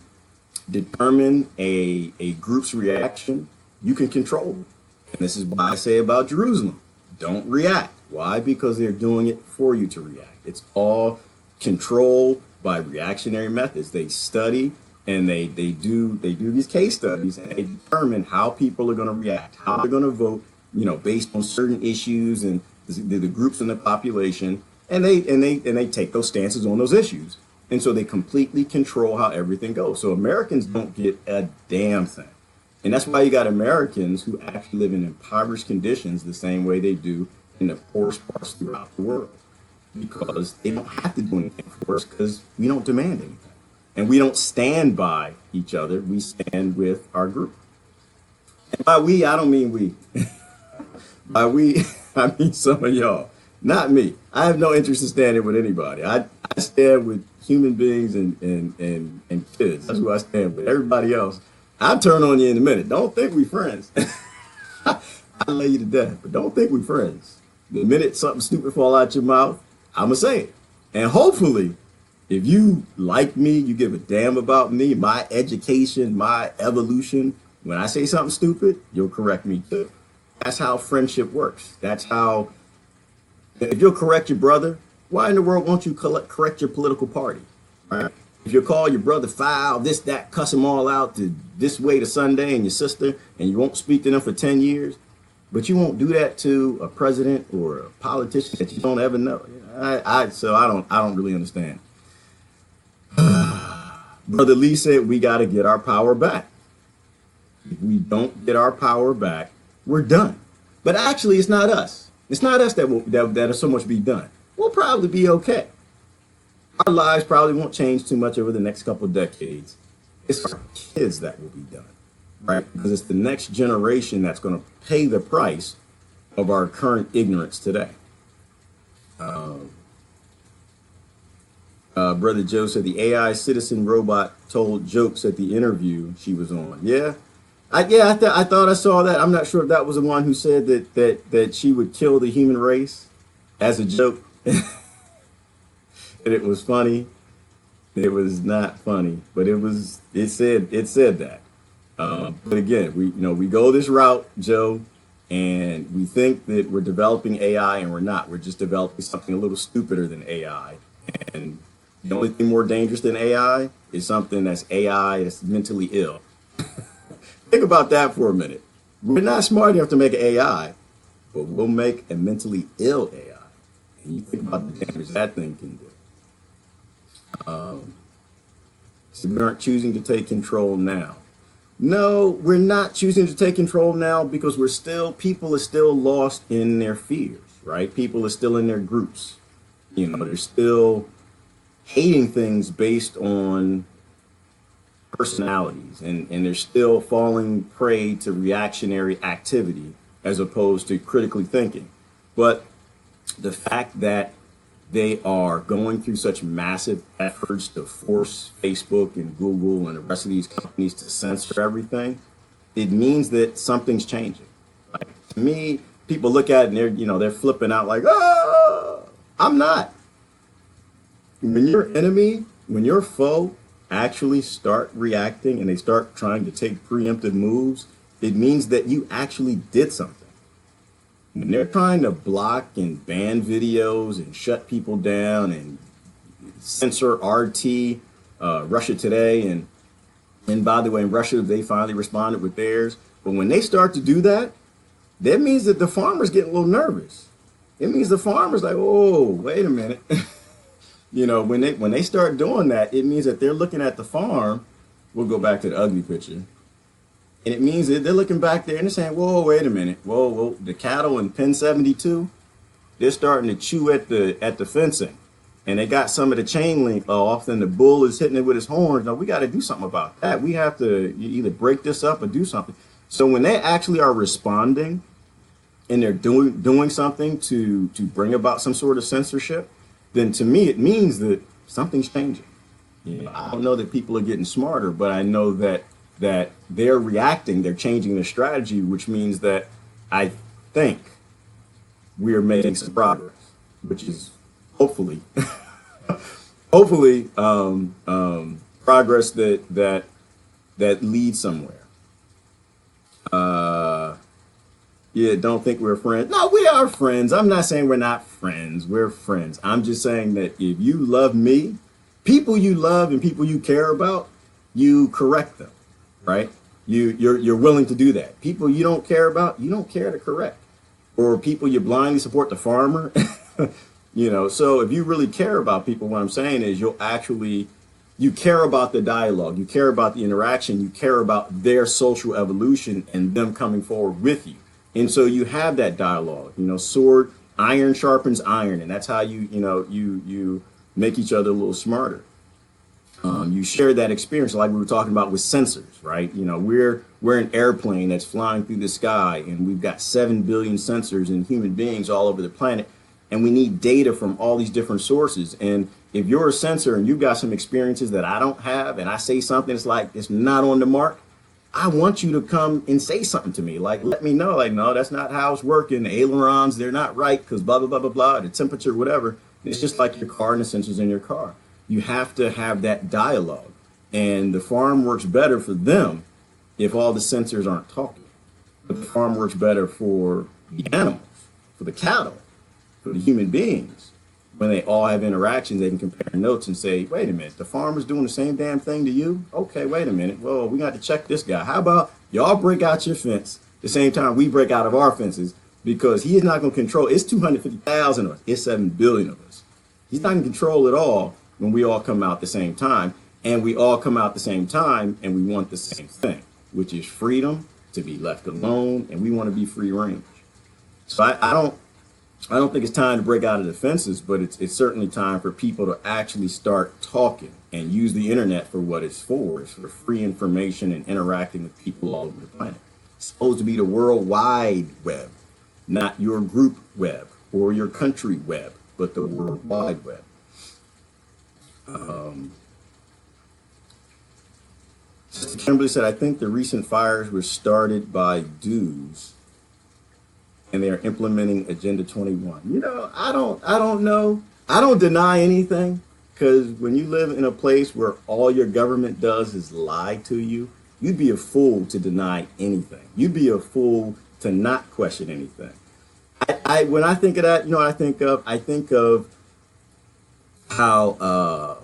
determine a group's reaction, you can control it. And this is why I say about Jerusalem, don't react. Why? Because they're doing it for you to react. It's all controlled by reactionary methods. They study and they do these case studies, and they determine how people are going to react, how they're going to vote, based on certain issues and the groups in the population, and they take those stances on those issues. And so they completely control how everything goes. So Americans don't get a damn thing. And that's why you got Americans who actually live in impoverished conditions the same way they do in the poorest parts throughout the world. Because they don't have to do anything for us because we don't demand anything. And we don't stand by each other. We stand with our group. And by we, I don't mean we. By we, I mean some of y'all. Not me. I have no interest in standing with anybody. I stand with human beings and kids. That's who I stand with. Everybody else, I'll turn on you in a minute. Don't think we friends. I'll lay you to death, but don't think we friends. The minute something stupid fall out your mouth, I'm going to say it. And hopefully, if you like me, you give a damn about me, my education, my evolution, when I say something stupid, you'll correct me too. That's how friendship works. That's how, if you'll correct your brother, why in the world won't you correct your political party? Right? If you call your brother foul, this, that, cuss them all out to this way to Sunday and your sister, and you won't speak to them for 10 years, but you won't do that to a president or a politician that you don't ever know. So I don't really understand. Brother Lee said we got to get our power back. If we don't get our power back, we're done. But actually, it's not us. It's not us that'll so much be done. We'll probably be okay. Our lives probably won't change too much over the next couple of decades. It's our kids that will be done, right? Because it's the next generation that's going to pay the price of our current ignorance today. Brother Joe said the AI citizen robot told jokes at the interview she was on. Yeah. I thought I saw that. I'm not sure if that was the one who said that she would kill the human race as a joke. And it was funny. It was not funny, but it said that. But again, we go this route, Joe, and we think that we're developing AI, and we're not. We're just developing something a little stupider than AI. And the only thing more dangerous than AI is something that's AI that's mentally ill. Think about that for a minute. We're not smart enough to make an AI, but we'll make a mentally ill AI. And you think about the damage that thing can do. So we aren't choosing to take control now. No, we're not choosing to take control now because people are still lost in their fears, right? People are still in their groups. They're still hating things based on personalities, and they're still falling prey to reactionary activity as opposed to critically thinking. But the fact that they are going through such massive efforts to force Facebook and Google and the rest of these companies to censor everything, it means that something's changing. Like, to me, people look at it and they're flipping out like, oh, I'm not. When your enemy, when your foe actually start reacting and they start trying to take preemptive moves, it means that you actually did something. When they're trying to block and ban videos and shut people down and censor RT, Russia Today, and by the way, in Russia, they finally responded with theirs. But when they start to do that, that means that the farmers get a little nervous. It means the farmers like, oh, wait a minute. When they start doing that, it means that they're looking at the farm. We'll go back to the ugly picture. And it means that they're looking back there and they're saying, whoa, wait a minute. Whoa, the cattle in pen 72, they're starting to chew at the fencing. And they got some of the chain link off, and the bull is hitting it with his horns. Now, we got to do something about that. We have to either break this up or do something. So when they actually are responding and they're doing something to bring about some sort of censorship, then to me, it means that something's changing. I don't know that people are getting smarter, but I know that they're reacting, they're changing their strategy, which means that I think we are making some progress, which is hopefully progress that leads somewhere. Don't think we're friends. No, we are friends. I'm not saying we're not friends. We're friends. I'm just saying that if you love me, people you love and people you care about, you correct them, right? You're willing to do that. People you don't care about, you don't care to correct. Or people you blindly support, the farmer, So if you really care about people, what I'm saying is you care about the dialogue, you care about the interaction, you care about their social evolution and them coming forward with you. And so you have that dialogue, iron sharpens iron. And that's how you make each other a little smarter. You share that experience like we were talking about with sensors, right? We're an airplane that's flying through the sky, and we've got 7 billion sensors and human beings all over the planet. And we need data from all these different sources. And if you're a sensor and you've got some experiences that I don't have, and I say something that's like, it's not on the mark, I want you to come and say something to me. Like, let me know, like, no, that's not how it's working. The ailerons, they're not right because blah, blah, blah, blah, blah, the temperature, whatever. It's just like your car and the sensors in your car. You have to have that dialogue. And the farm works better for them if all the sensors aren't talking. But the farm works better for the animals, for the cattle, for the human beings. When they all have interactions, they can compare notes and say, wait a minute, the farmer's doing the same damn thing to you? Okay, wait a minute. Well, we got to check this guy. How about y'all break out your fence the same time we break out of our fences, because he is not going to control. It's 250,000 of us. It's 7 billion of us. He's not in control at all when we all come out the same time. And we all come out the same time and we want the same thing, which is freedom, to be left alone, and we want to be free range. So I don't think it's time to break out of the fences, but it's certainly time for people to actually start talking and use the internet for what it's for. It's for free information and interacting with people all over the planet. It's supposed to be the World Wide Web, not your group web or your country web, but the World Wide Web. Sister Kimberly said, I think the recent fires were started by dudes and they are implementing Agenda 21. I don't know. I don't deny anything, because when you live in a place where all your government does is lie to you, you'd be a fool to deny anything. You'd be a fool to not question anything. When I think of that, I think of how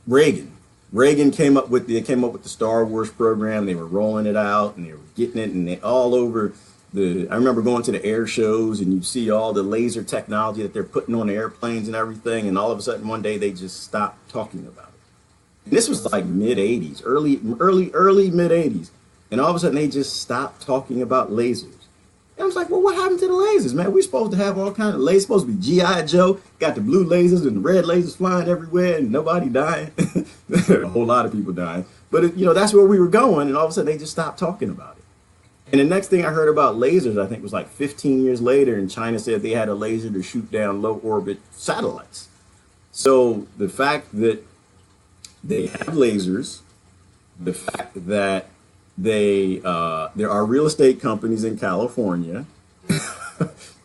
Reagan came up with the Star Wars program. They were rolling it out and they were getting it, and they all over. I remember going to the air shows and you see all the laser technology that they're putting on the airplanes and everything, and all of a sudden one day they just stopped talking about it. And this was like mid 80s, early mid 80s, and all of a sudden they just stopped talking about lasers. And I was like, well, what happened to the lasers, man? We're supposed to have all kinds of lasers. Supposed to be G.I. Joe, got the blue lasers and the red lasers flying everywhere and nobody dying. A whole lot of people dying. But that's where we were going, and all of a sudden they just stopped talking about it. And the next thing I heard about lasers, I think, was like 15 years later, and China said they had a laser to shoot down low orbit satellites. So the fact that they have lasers, the fact that there are real estate companies in California,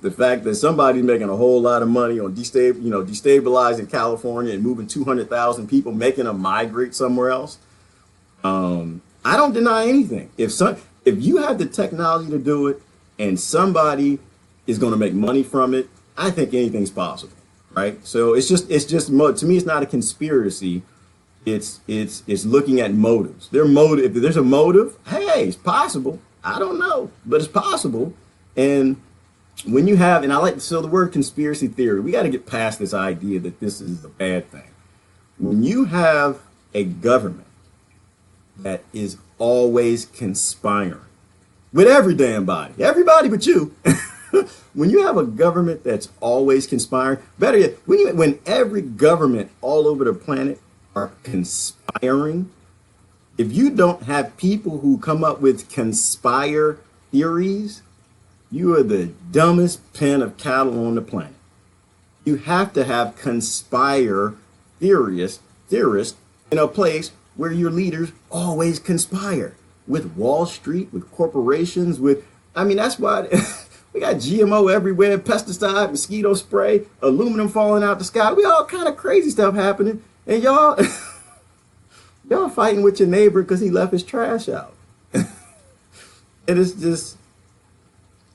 the fact that somebody's making a whole lot of money on destabilizing California and moving 200,000 people, making them migrate somewhere else. I don't deny anything. If you have the technology to do it and somebody is going to make money from it, I think anything's possible, right? So it's just to me, it's not a conspiracy. It's looking at motives. If there's a motive, hey, it's possible. I don't know, but it's possible. And when you have, and the word conspiracy theory, we got to get past this idea that this is a bad thing. When you have a government that is always conspiring with every damn body, everybody but you. When you have a government that's always conspiring, better yet, when every government all over the planet are conspiring, if you don't have people who come up with conspire theories, you are the dumbest pen of cattle on the planet. You have to have conspire theorists in a place where your leaders always conspire with Wall Street, with corporations, that's why we got GMO everywhere, pesticide, mosquito spray, aluminum falling out the sky. We all kind of crazy stuff happening. And y'all fighting with your neighbor because he left his trash out. And it's just,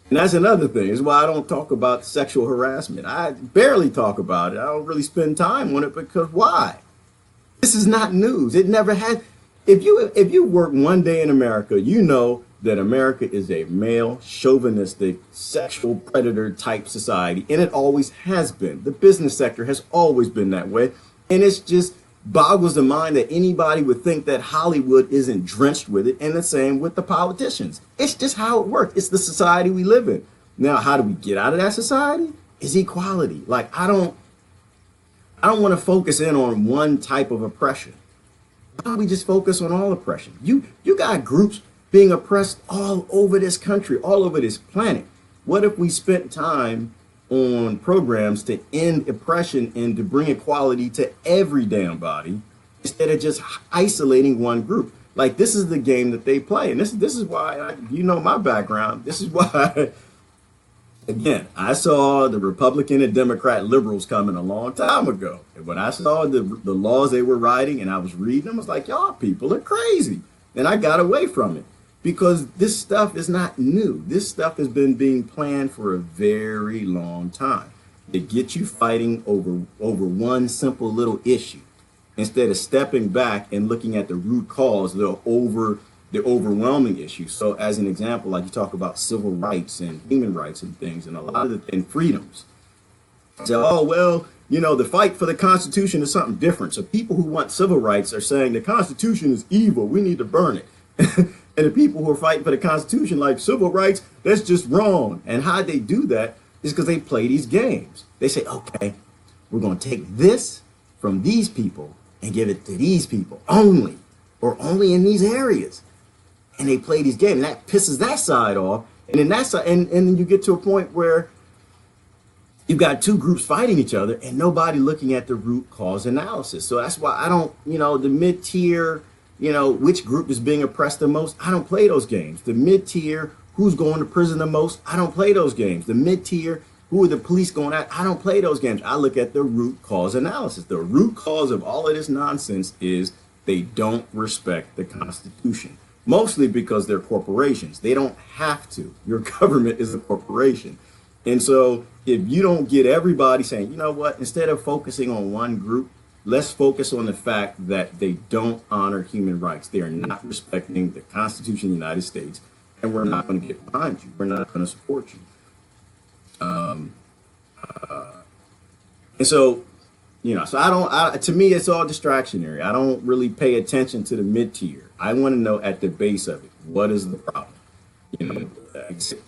and that's another thing. It's why I don't talk about sexual harassment. I barely talk about it. I don't really spend time on it, because why? This is not news. It never had. If you work one day in America, that America is a male, chauvinistic, sexual predator type society, and it always has been. The business sector has always been that way, and it's just boggles the mind that anybody would think that Hollywood isn't drenched with it, and the same with the politicians. It's just how it works. It's the society we live in. Now, how do we get out of that society? Is equality. Like, I don't want to focus in on one type of oppression. Why don't we just focus on all oppression? You got groups being oppressed all over this country, all over this planet. What if we spent time on programs to end oppression and to bring equality to every damn body instead of just isolating one group? Like, this is the game that they play. And this is why, you know my background. This is why, again, I saw the Republican and Democrat liberals coming a long time ago. And when I saw the laws they were writing and I was reading them, I was like, y'all people are crazy. And I got away from it because this stuff is not new. This stuff has been being planned for a very long time to get you fighting over one simple little issue instead of stepping back and looking at the root cause, the overwhelming issue. So as an example, like you talk about civil rights and human rights and things and a lot of and freedoms. So, oh, well, you know, the fight for the Constitution is something different. So people who want civil rights are saying the Constitution is evil. We need to burn it. And the people who are fighting for the Constitution, like civil rights, that's just wrong. And how they do that is because they play these games. They say, okay, we're going to take this from these people and give it to these people only, or only in these areas. And they play these games, and that pisses that side off. And then that side, and then you get to a point where you've got two groups fighting each other and nobody looking at the root cause analysis. So that's why I don't, you know, the mid-tier, you know, which group is being oppressed the most, I don't play those games. The mid-tier, who's going to prison the most, I don't play those games. The mid-tier, who are the police going at, I don't play those games. I look at the root cause analysis. The root cause of all of this nonsense is they don't respect the Constitution. Mostly because they're corporations. They don't have to. Your government is a corporation. And so if you don't get everybody saying, you know what, instead of focusing on one group, let's focus on the fact that they don't honor human rights. They are not respecting the Constitution of the United States, and we're not going to get behind you. We're not going to support you. And so, you know, so to me, it's all distractionary. I don't really pay attention to the mid-tier. I want to know at the base of it, what is the problem? You know,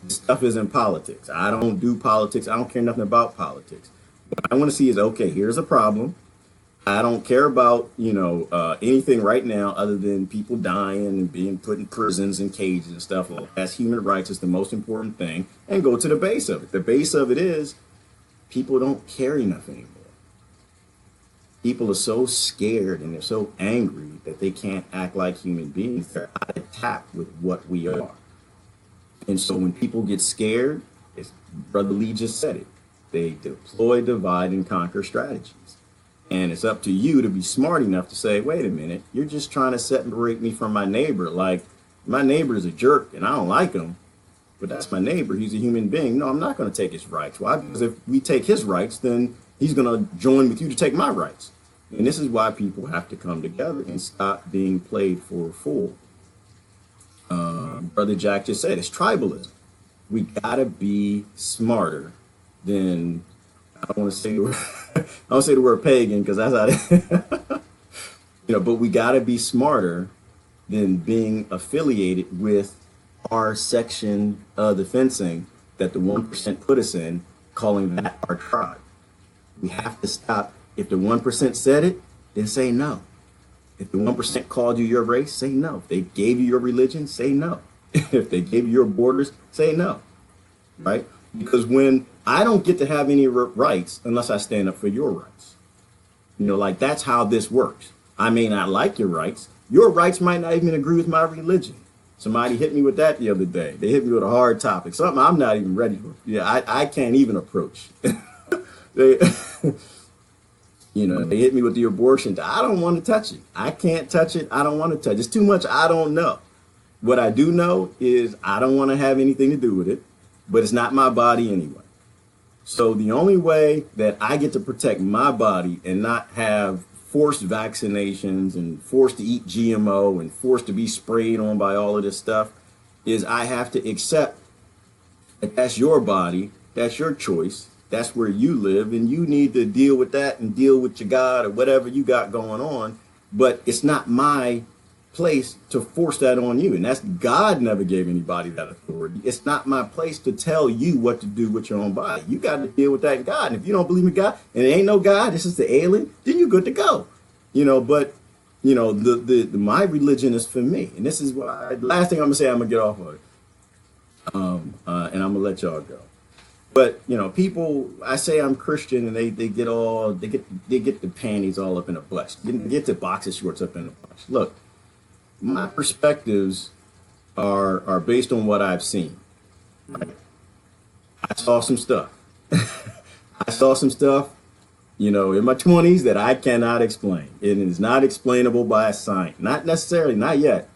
stuff is in politics. I don't do politics. I don't care nothing about politics. What I want to see is, okay, here's a problem. I don't care about, you know, anything right now other than people dying and being put in prisons and cages and stuff. Well, that's human rights is the most important thing, and go to the base of it. The base of it is people don't care enough anymore. People are so scared and they're so angry that they can't act like human beings. They're out of tap with what we are. And so when people get scared, as Brother Lee just said it, they deploy divide and conquer strategies. And it's up to you to be smart enough to say, wait a minute, you're just trying to separate me from my neighbor. Like, my neighbor is a jerk and I don't like him, but that's my neighbor. He's a human being. No, I'm not going to take his rights. Why? Because if we take his rights, then he's going to join with you to take my rights. And this is why people have to come together and stop being played for a fool. Brother Jack just said it's tribalism. We gotta be smarter than, I don't want to say the word pagan because that's how you know, but we gotta be smarter than being affiliated with our section of the fencing that the 1% put us in, calling that our tribe. We have to stop. If the 1% said it, then say no. If the 1% called you your race, say no. If they gave you your religion, say no. If they gave you your borders, say no. Right? Because when I don't get to have any rights unless I stand up for your rights. You know, like that's how this works. I may not like your rights. Your rights might not even agree with my religion. Somebody hit me with that the other day. They hit me with a hard topic. Something I'm not even ready for. Yeah, I can't even approach. They you know, they hit me with the abortion. I don't want to touch it. I can't touch it. I don't want to touch it. It's too much I don't know. What I do know is I don't want to have anything to do with it, but it's not my body anyway. So the only way that I get to protect my body and not have forced vaccinations and forced to eat GMO and forced to be sprayed on by all of this stuff is I have to accept that that's your body, that's your choice, that's where you live, and you need to deal with that and deal with your God or whatever you got going on. But it's not my place to force that on you. And that's God never gave anybody that authority. It's not my place to tell you what to do with your own body. You got to deal with that in God. And if you don't believe in God and it ain't no God, this is the alien, then you're good to go. But the my religion is for me. And this is what last thing I'm gonna say, I'm gonna get off of it. And I'm gonna let y'all go. But people, I say I'm Christian, and they get the panties all up in a bunch. They get the boxer shorts up in a bunch. Look, my perspectives are based on what I've seen. Right? I saw some stuff. I saw some stuff, in my 20s that I cannot explain. It is not explainable by science. Not necessarily, not yet.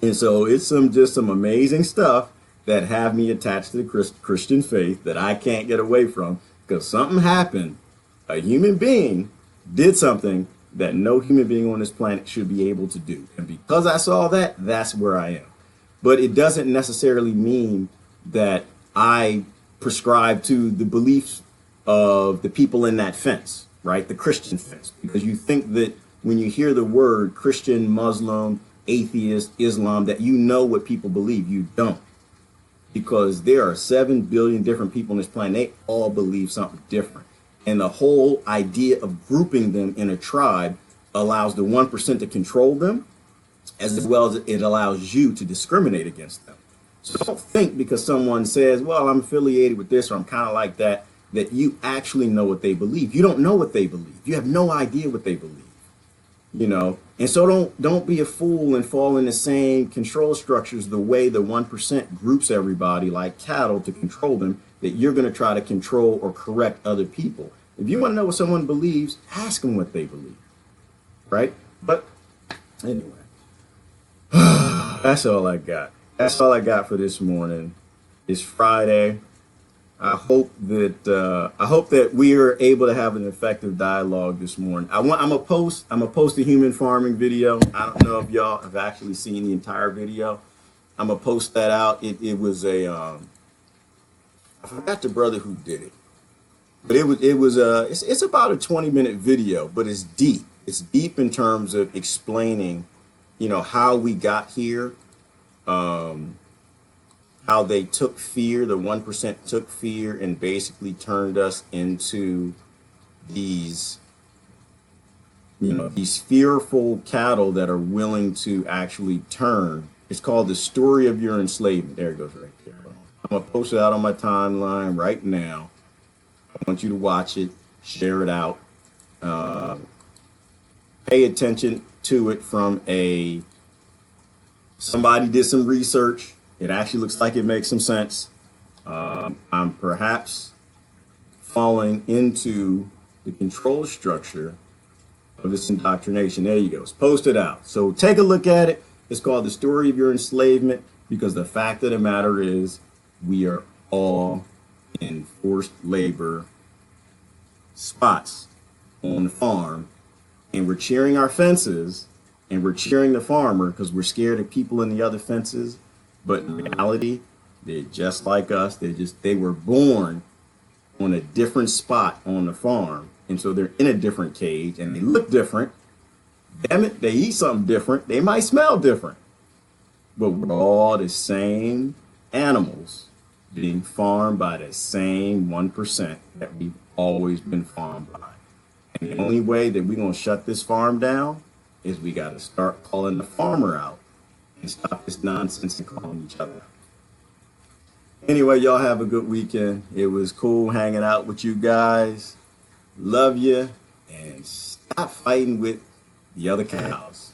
And so it's some amazing stuff that have me attached to the Christian faith that I can't get away from, because something happened. A human being did something that no human being on this planet should be able to do. And because I saw that, that's where I am. But it doesn't necessarily mean that I prescribe to the beliefs of the people in that fence, right? The Christian fence. Because you think that when you hear the word Christian, Muslim, atheist, Islam, that you know what people believe. You don't. Because there are 7 billion different people on this planet. They all believe something different. And the whole idea of grouping them in a tribe allows the 1% to control them, as well as it allows you to discriminate against them. So don't think because someone says, well, I'm affiliated with this or I'm kind of like that, that you actually know what they believe. You don't know what they believe. You have no idea what they believe. And so don't be a fool and fall in the same control structures the way the 1% groups everybody like cattle to control them, that you're going to try to control or correct other people. If you want to know what someone believes, ask them what they believe, right? But anyway, that's all I got. That's all I got for this morning. It's Friday. I hope that we are able to have an effective dialogue this morning. I'm gonna post a human farming video. I don't know if y'all have actually seen the entire video. I'm gonna post that out. It was I forgot the brother who did it, but it's about a 20-minute video, but it's deep. It's deep in terms of explaining, how we got here. How they took fear, the 1% took fear and basically turned us into these, these fearful cattle that are willing to actually turn. It's called The Story of Your Enslavement. There it goes right there. I'm going to post it out on my timeline right now. I want you to watch it, share it out. Pay attention to it from somebody did some research. It actually looks like it makes some sense. I'm perhaps falling into the control structure of this indoctrination. There you go. It's posted out. So take a look at it. It's called The Story of Your Enslavement, because the fact of the matter is we are all in forced labor spots on the farm, and we're cheering our fences and we're cheering the farmer because we're scared of people in the other fences. But in reality, they're just like us. They were born on a different spot on the farm. And so they're in a different cage and they look different. Damn it, they eat something different. They might smell different. But we're all the same animals being farmed by the same 1% that we've always been farmed by. And the only way that we're going to shut this farm down is we got to start calling the farmer out and stop this nonsense and calling each other. Anyway, y'all have a good weekend. It was cool hanging out with you guys. Love you, and stop fighting with the other cows.